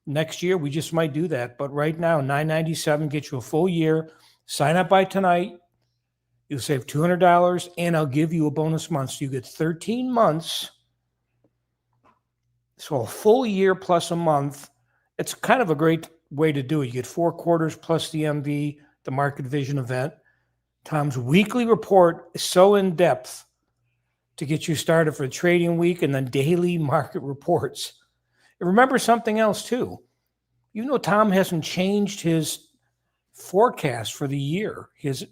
Next year, we just might do that. But right now, $997 gets you a full year. Sign up by tonight. You'll save $200, and I'll give you a bonus month. So you get 13 months. So a full year plus a month. It's kind of a great way to do it. You get 4 quarters plus the MV, the Market Vision event. Tom's weekly report is so in-depth to get you started for the trading week, and then daily market reports. And remember something else too. Tom hasn't changed his forecast for the year, his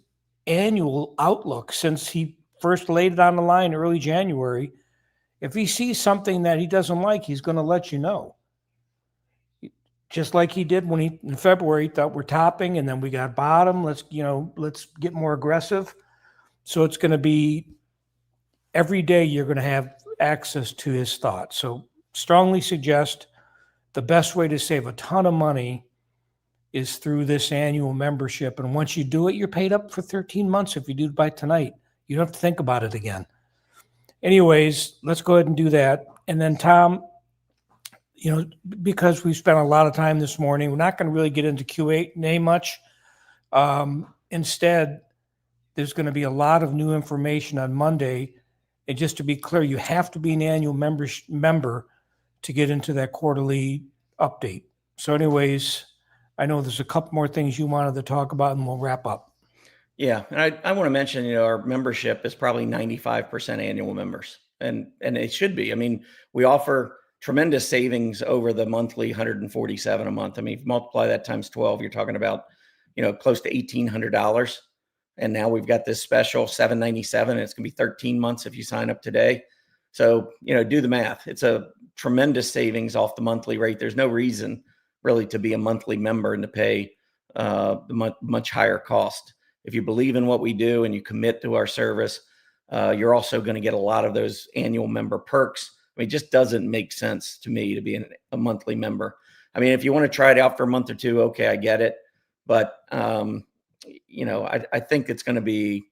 annual outlook, since he first laid it on the line early January. If he sees something that he doesn't like, he's going to let you know. Just like he did when in February, thought we're topping and then we got bottom. Let's get more aggressive. So it's going to be every day you're going to have access to his thoughts. So strongly suggest the best way to save a ton of money is through this annual membership. And once you do it, you're paid up for 13 months. If you do it by tonight, you don't have to think about it again. Anyways, let's go ahead and do that. And then Tom, because we spent a lot of time this morning, we're not going to really get into Q&A much. Instead, there's going to be a lot of new information on Monday. And just to be clear, you have to be an annual member to get into that quarterly update. So anyways, I know there's a couple more things you wanted to talk about, and we'll wrap up. Yeah, and I want to mention, our membership is probably 95% annual members, and it should be. I mean, we offer tremendous savings over the monthly $147 a month. I mean, if you multiply that times 12, you're talking about, close to $1,800. And now we've got this special $797, and it's going to be 13 months if you sign up today. So, do the math. It's a tremendous savings off the monthly rate. There's no reason really to be a monthly member and to pay the much higher cost. If you believe in what we do and you commit to our service, you're also going to get a lot of those annual member perks. I mean, it just doesn't make sense to me to be a monthly member. I mean, if you want to try it out for a month or two, okay, I get it. But, I think it's going to be,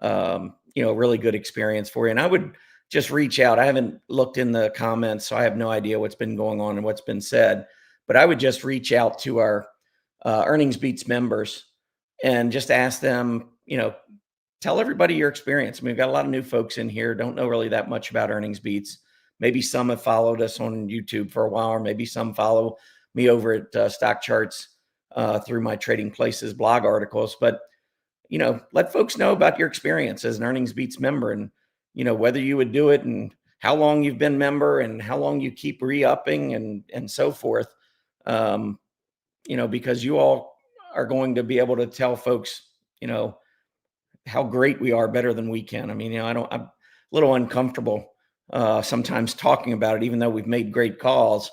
a really good experience for you. And I would just reach out. I haven't looked in the comments, so I have no idea what's been going on and what's been said. But I would just reach out to our Earnings Beats members and just ask them, tell everybody your experience. I mean, we've got a lot of new folks in here, don't know really that much about Earnings Beats. Maybe some have followed us on YouTube for a while, or maybe some follow me over at Stock Charts through my Trading Places blog articles. But, let folks know about your experience as an Earnings Beats member, and, whether you would do it and how long you've been member and how long you keep re-upping and so forth. Because you all are going to be able to tell folks, how great we are, better than we can. I mean, I'm a little uncomfortable sometimes talking about it, even though we've made great calls.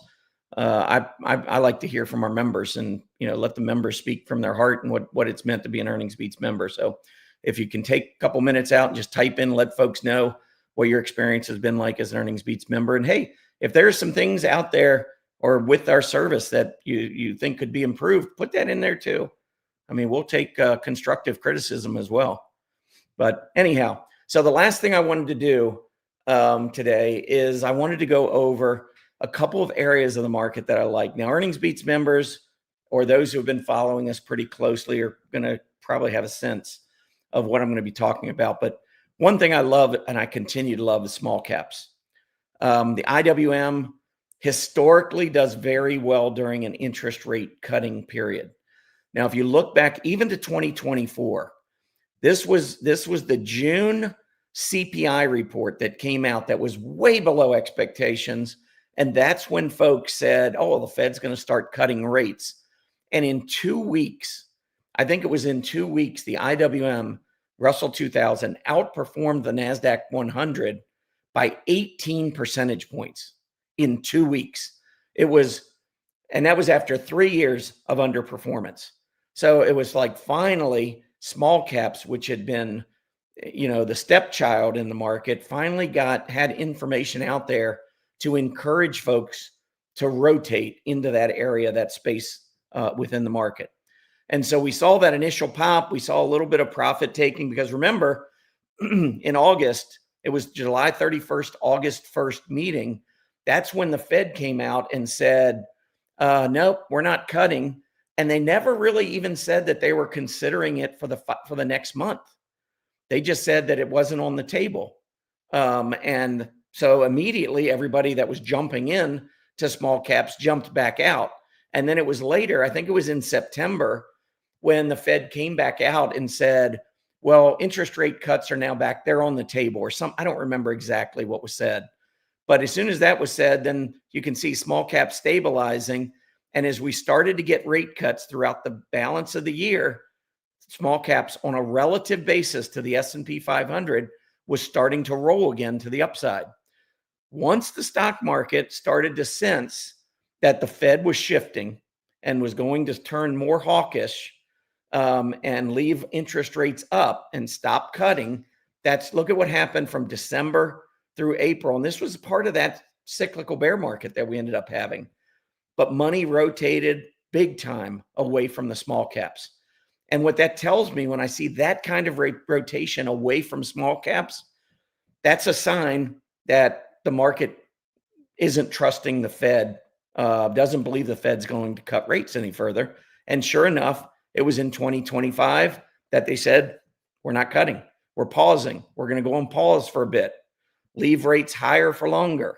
I like to hear from our members and, let the members speak from their heart and what it's meant to be an Earnings Beats member. So if you can take a couple minutes out and just type in, let folks know what your experience has been like as an Earnings Beats member. And hey, if there's some things out there or with our service that you think could be improved, put that in there too. I mean, we'll take constructive criticism as well. But anyhow, so the last thing I wanted to do today is I wanted to go over a couple of areas of the market that I like. Now, Earnings Beats members, or those who have been following us pretty closely, are going to probably have a sense of what I'm going to be talking about. But one thing I love, and I continue to love, is small caps. The IWM historically does very well during an interest rate cutting period. Now, if you look back even to 2024, this was the June CPI report that came out that was way below expectations. And that's when folks said, oh, well, the Fed's going to start cutting rates. And in 2 weeks, I think it was in 2 weeks, the IWM Russell 2000 outperformed the NASDAQ 100 by 18 percentage points in 2 weeks. And that was after 3 years of underperformance. So it was like finally small caps, which had been, the stepchild in the market, finally had information out there to encourage folks to rotate into that area, that space within the market. And so we saw that initial pop. We saw a little bit of profit taking because remember, in August, it was July 31st, August 1st meeting. That's when the Fed came out and said, nope, we're not cutting. And they never really even said that they were considering it for the next month. They just said that it wasn't on the table. And so immediately everybody that was jumping in to small caps jumped back out. And then it was later, I think it was in September, when the Fed came back out and said, well, interest rate cuts are now back. They're on the table or I don't remember exactly what was said. But as soon as that was said, then you can see small caps stabilizing. And as we started to get rate cuts throughout the balance of the year, small caps on a relative basis to the S&P 500 was starting to roll again to the upside. Once the stock market started to sense that the Fed was shifting and was going to turn more hawkish and leave interest rates up and stop cutting, look at what happened from December through April. And this was part of that cyclical bear market that we ended up having. But money rotated big time away from the small caps. And what that tells me when I see that kind of rotation away from small caps, that's a sign that the market isn't trusting the Fed, doesn't believe the Fed's going to cut rates any further. And sure enough, it was in 2025 that they said, we're not cutting. We're pausing. We're going to go on pause for a bit, leave rates higher for longer.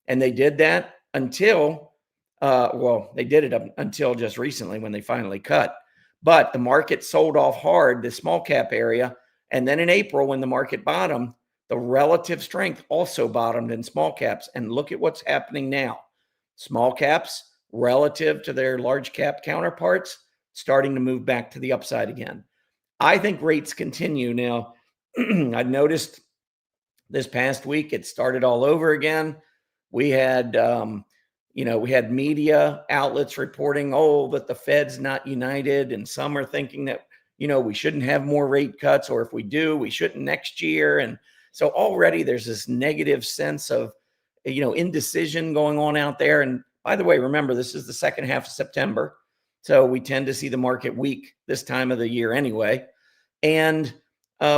And they did that until, they did it up until just recently when they finally cut. But the market sold off hard, the small cap area. And then in April, when the market bottomed, the relative strength also bottomed in small caps. And look at what's happening now. Small caps relative to their large cap counterparts starting to move back to the upside again. I think rates continue. Now, I noticed this past week, it started all over again. We had, we had media outlets reporting, that the Fed's not united. And some are thinking that, we shouldn't have more rate cuts, or if we do, we shouldn't next year. And So already there's this negative sense of, indecision going on out there. And by the way, remember, this is the second half of September. So we tend to see the market weak this time of the year anyway. And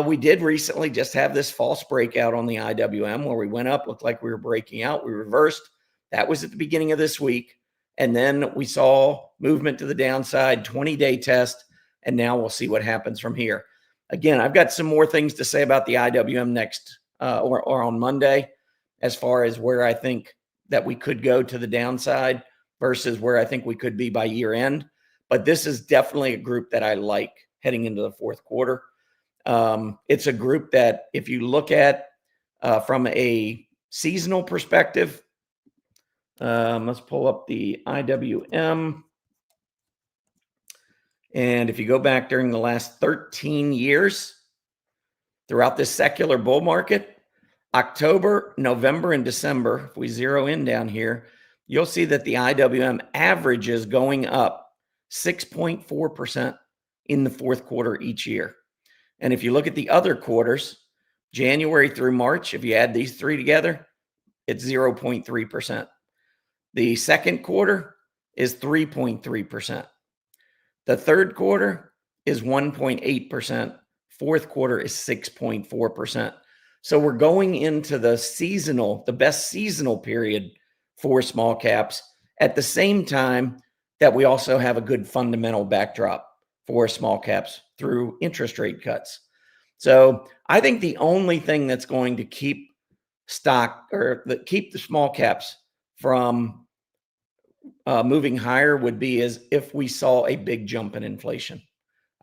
we did recently just have this false breakout on the IWM where we went up, looked like we were breaking out. We reversed. That was at the beginning of this week. And then we saw movement to the downside, 20-day test. And now we'll see what happens from here. Again, I've got some more things to say about the IWM next or on Monday, as far as where I think that we could go to the downside versus where I think we could be by year end. But this is definitely a group that I like heading into the fourth quarter. It's a group that if you look at from a seasonal perspective, let's pull up the IWM. And if you go back during the last 13 years, throughout this secular bull market, October, November, and December, if we zero in down here, you'll see that the IWM average is going up 6.4% in the fourth quarter each year. And if you look at the other quarters, January through March, if you add these three together, it's 0.3%. The second quarter is 3.3%. The third quarter is 1.8%. Fourth quarter is 6.4%. So we're going into the best seasonal period for small caps at the same time that we also have a good fundamental backdrop for small caps through interest rate cuts. So I think the only thing that's going to keep keep the small caps from moving higher would be as if we saw a big jump in inflation.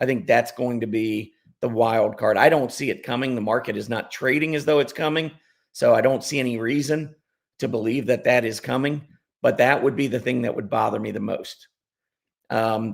I think that's going to be the wild card. I don't see it coming. The market is not trading as though it's coming. So I don't see any reason to believe that that is coming, but that would be the thing that would bother me the most.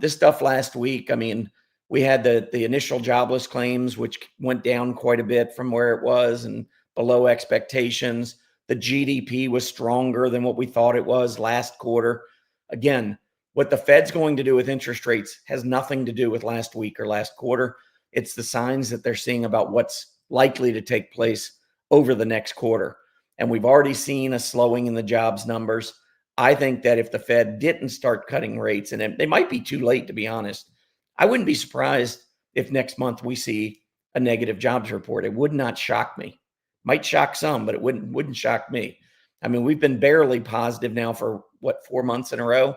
This stuff last week, I mean, we had the initial jobless claims, which went down quite a bit from where it was and below expectations. The GDP was stronger than what we thought it was last quarter. Again, what the Fed's going to do with interest rates has nothing to do with last week or last quarter. It's the signs that they're seeing about what's likely to take place over the next quarter. And we've already seen a slowing in the jobs numbers. I think that if the Fed didn't start cutting rates, and they might be too late, to be honest, I wouldn't be surprised if next month we see a negative jobs report. It would not shock me. Might shock some, but it wouldn't shock me. I mean, we've been barely positive now for 4 months in a row?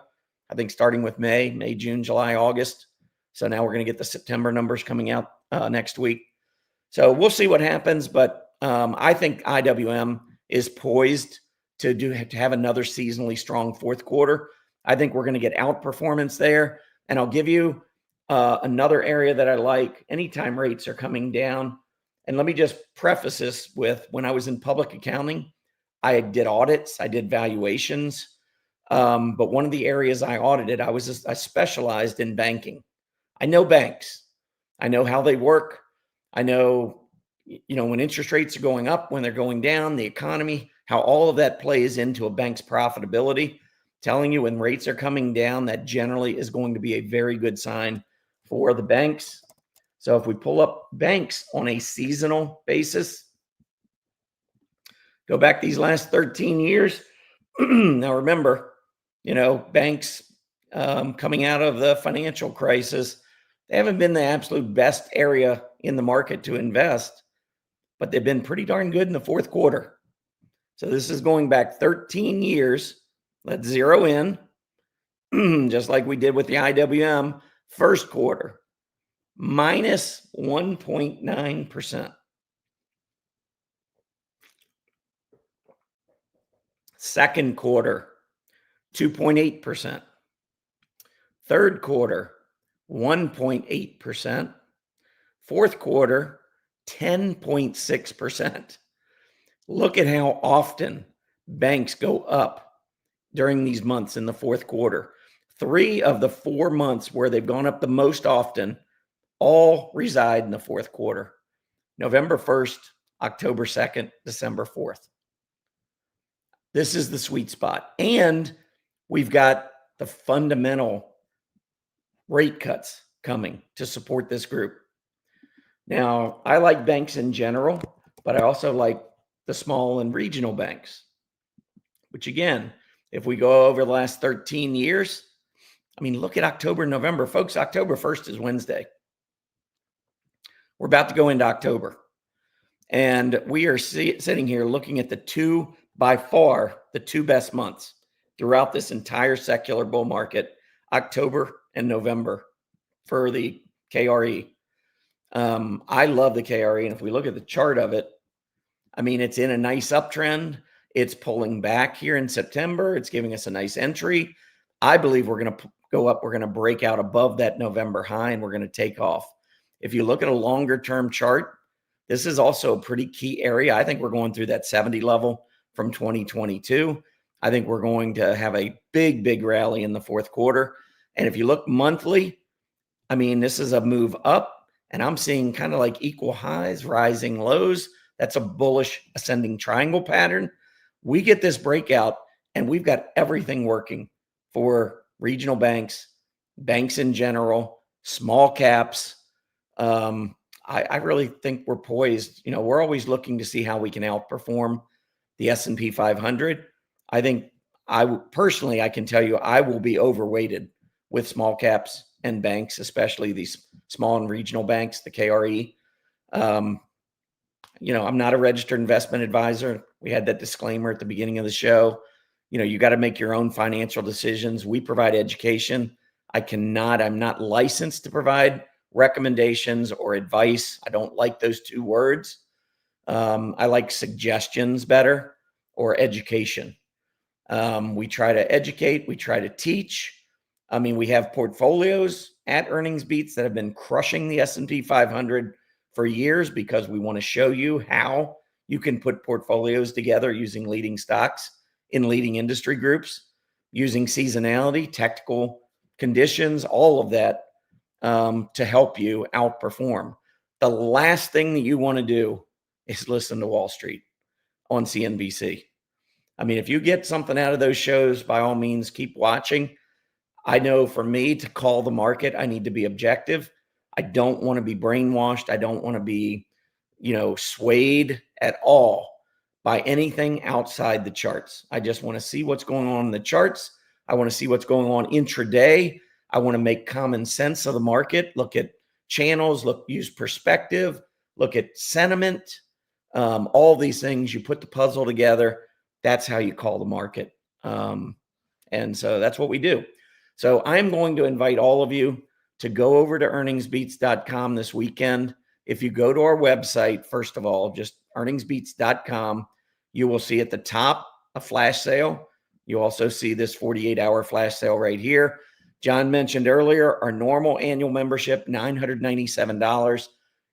I think starting with May, June, July, August. So now we're going to get the September numbers coming out next week. So we'll see what happens. But I think IWM is poised to have another seasonally strong fourth quarter. I think we're going to get outperformance there. And I'll give you another area that I like. Anytime rates are coming down. And let me just preface this with, when I was in public accounting, I did audits, I did valuations. But one of the areas I audited, I specialized in banking. I know banks. I know how they work. I know, when interest rates are going up, when they're going down, the economy, how all of that plays into a bank's profitability. Telling you when rates are coming down, that generally is going to be a very good sign for the banks. So if we pull up banks on a seasonal basis, go back these last 13 years. Now remember, banks coming out of the financial crisis, they haven't been the absolute best area in the market to invest, but they've been pretty darn good in the fourth quarter. So this is going back 13 years. Let's zero in, just like we did with the IWM. First quarter, minus 1.9%. Second quarter, 2.8%. Third quarter, 1.8%. Fourth quarter, 10.6%. Look at how often banks go up during these months in the fourth quarter. 3 of the 4 months where they've gone up the most often all reside in the fourth quarter. November 1st, October 2nd, December 4th. This is the sweet spot. And we've got the fundamental rate cuts coming to support this group. Now, I like banks in general, but I also like the small and regional banks, which again, if we go over the last 13 years, I mean, look at October, November. Folks, October 1st is Wednesday. We're about to go into October. And we are sitting here looking at by far, the two best months throughout this entire secular bull market, October and November for the KRE. I love the KRE. And if we look at the chart of it, I mean, it's in a nice uptrend. It's pulling back here in September. It's giving us a nice entry. I believe we're going to go up. We're going to break out above that November high, and we're going to take off. If you look at a longer term chart, this is also a pretty key area. I think we're going through that 70 level from 2022. I think we're going to have a big, big rally in the fourth quarter. And if you look monthly, I mean, this is a move up, and I'm seeing kind of like equal highs, rising lows. That's a bullish ascending triangle pattern. We get this breakout, and we've got everything working for regional banks, banks in general, small caps. I really think we're poised. You know, we're always looking to see how we can outperform the S&P 500. I think personally, I can tell you, I will be overweighted with small caps and banks, especially these small and regional banks, the KRE. You know, I'm not a registered investment advisor. We had that disclaimer at the beginning of the show. You know, you got to make your own financial decisions. We provide education. I'm not licensed to provide recommendations or advice. I don't like those two words. I like suggestions better, or education. We try to educate. We try to teach. I mean, we have portfolios at Earnings Beats that have been crushing the S&P 500 for years, because we want to show you how you can put portfolios together using leading stocks in leading industry groups, using seasonality, technical conditions, all of that to help you outperform. The last thing that you want to do is listen to Wall Street on CNBC. I mean, if you get something out of those shows, by all means, keep watching. I know for me to call the market, I need to be objective. I don't want to be brainwashed. I don't want to be, swayed at all by anything outside the charts. I just want to see what's going on in the charts. I want to see what's going on intraday. I want to make common sense of the market, look at channels, use perspective, look at sentiment, all these things. You put the puzzle together. That's how you call the market. And so that's what we do. So I'm going to invite all of you to go over to earningsbeats.com this weekend. If you go to our website, first of all, just earningsbeats.com, you will see at the top a flash sale. You also see this 48-hour flash sale right here. John mentioned earlier, our normal annual membership, $997.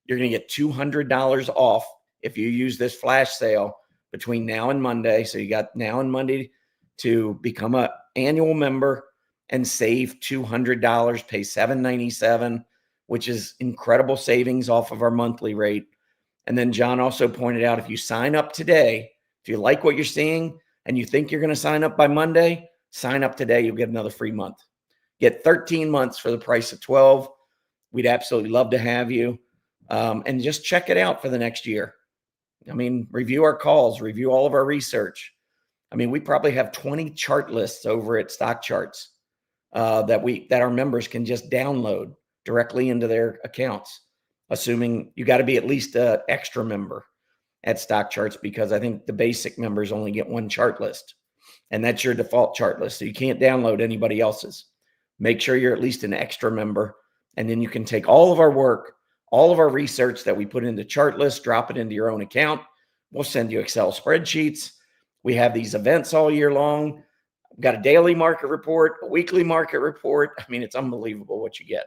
You're going to get $200 off if you use this flash sale between now and Monday. So you got now and Monday to become an annual member and save $200, pay $797, which is incredible savings off of our monthly rate. And then John also pointed out, if you sign up today, if you like what you're seeing and you think you're going to sign up by Monday, sign up today. You'll get another free month. Get 13 months for the price of 12. We'd absolutely love to have you. And just check it out for the next year. I mean, review our calls, review all of our research. I mean, we probably have 20 chart lists over at Stock Charts that our members can just download directly into their accounts, assuming you got to be at least an extra member at Stock Charts, because I think the basic members only get one chart list, and that's your default chart list. So you can't download anybody else's. Make sure you're at least an extra member, and then you can take all of our work, all of our research that we put into chart lists, drop it into your own account. We'll send you Excel spreadsheets. We have these events all year long. We've got a daily market report, a weekly market report. I mean, it's unbelievable what you get.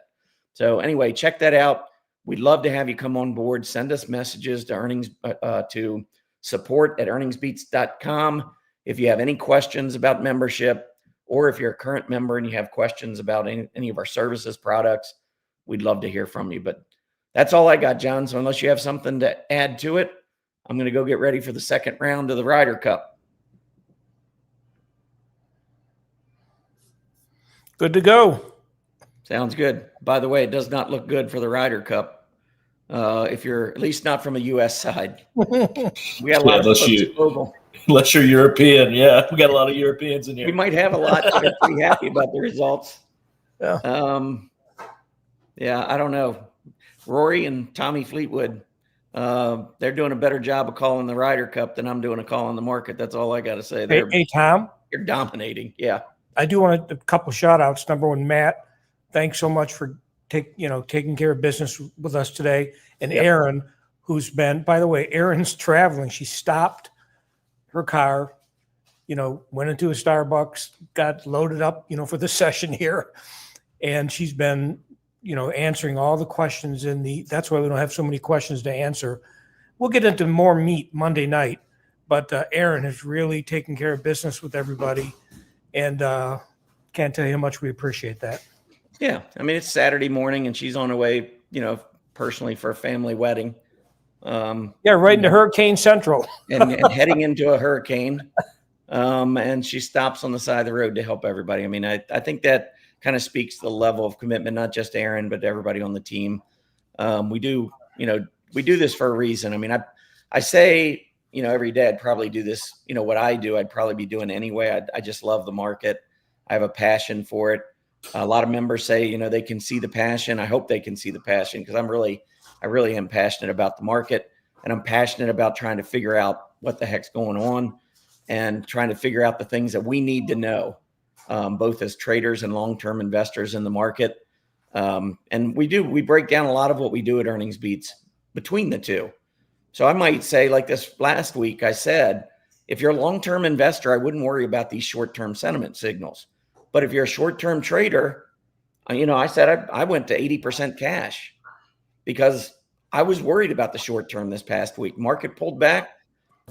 So anyway, check that out. We'd love to have you come on board. Send us messages to support@earningsbeats.com if you have any questions about membership, or if you're a current member and you have questions about any of our services, products. We'd love to hear from you. But that's all I got, John. So unless you have something to add to it, I'm going to go get ready for the second round of the Ryder Cup. Good to go. Sounds good. By the way, it does not look good for the Ryder Cup. if you're at least not from a U.S. side. We got a Yeah, lot of folks global. Unless you're European. Yeah, we got a lot of Europeans in here. We might have a lot that are pretty happy about the results. Yeah. Yeah, I don't know. Rory and Tommy Fleetwood, they're doing a better job of calling the Ryder Cup than I'm doing a call on the market. That's all I got to say. Hey, Tom, They're dominating. Yeah. I do want a couple shout outs. Number one, Matt, thanks so much for taking care of business with us today. And Yep. Erin, who's been, by the way, Erin's traveling. She stopped her car, went into a Starbucks, got loaded up, for the session here. And she's been, answering all the questions that's why we don't have so many questions to answer. We'll get into more meat Monday night, but Erin has really taken care of business with everybody. And can't tell you how much we appreciate that. Yeah. I mean, it's Saturday morning and she's on her way, personally for a family wedding. Yeah, right into Hurricane Central. and heading into a hurricane. And she stops on the side of the road to help everybody. I mean, I think that kind of speaks to the level of commitment, not just Aaron, but everybody on the team. We do this for a reason. I mean, I say, every day I'd probably do this, what I do, I'd probably be doing anyway. I just love the market. I have a passion for it. A lot of members say, they can see the passion. I hope they can see the passion because I really am passionate about the market, and I'm passionate about trying to figure out what the heck's going on and trying to figure out the things that we need to know, both as traders and long-term investors in the market. And we break down a lot of what we do at Earnings Beats between the two. So I might say, like this last week, I said, if you're a long-term investor, I wouldn't worry about these short-term sentiment signals. But if you're a short-term trader, I said I went to 80% cash because I was worried about the short term this past week. Market pulled back.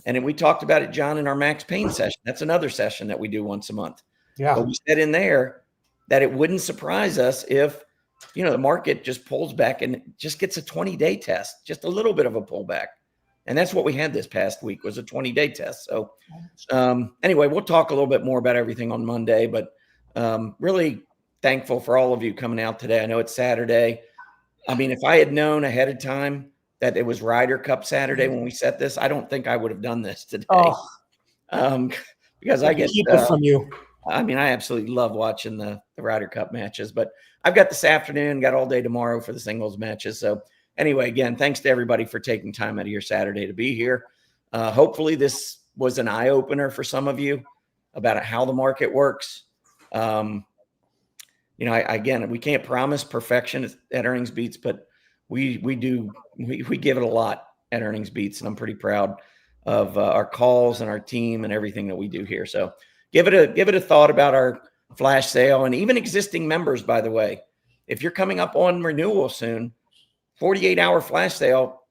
And then we talked about it, John, in our Max Payne session. That's another session that we do once a month. Yeah. But we said in there that it wouldn't surprise us if, the market just pulls back and just gets a 20-day test, just a little bit of a pullback. And that's what we had this past week was a 20-day test. So anyway, we'll talk a little bit more about everything on Monday, but really thankful for all of you coming out today. I know it's Saturday. I mean, if I had known ahead of time that it was Ryder Cup Saturday when we set this, I don't think I would have done this today. Because I get keep it from you. I mean, I absolutely love watching the Ryder Cup matches, but I've got this afternoon, got all day tomorrow for the singles matches. So anyway, again, thanks to everybody for taking time out of your Saturday to be here. Hopefully this was an eye opener for some of you about how the market works. Again, we can't promise perfection at Earnings Beats, but we give it a lot at Earnings Beats, and I'm pretty proud of our calls and our team and everything that we do here. So give it a thought about our flash sale, and even existing members, by the way, if you're coming up on renewal soon, 48-hour flash sale,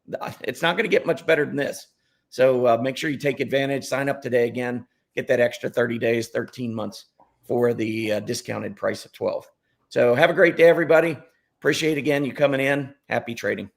it's not going to get much better than this. So make sure you take advantage, sign up today again, get that extra 30 days, 13 months for the discounted price of 12. So have a great day, everybody. Appreciate again you coming in. Happy trading.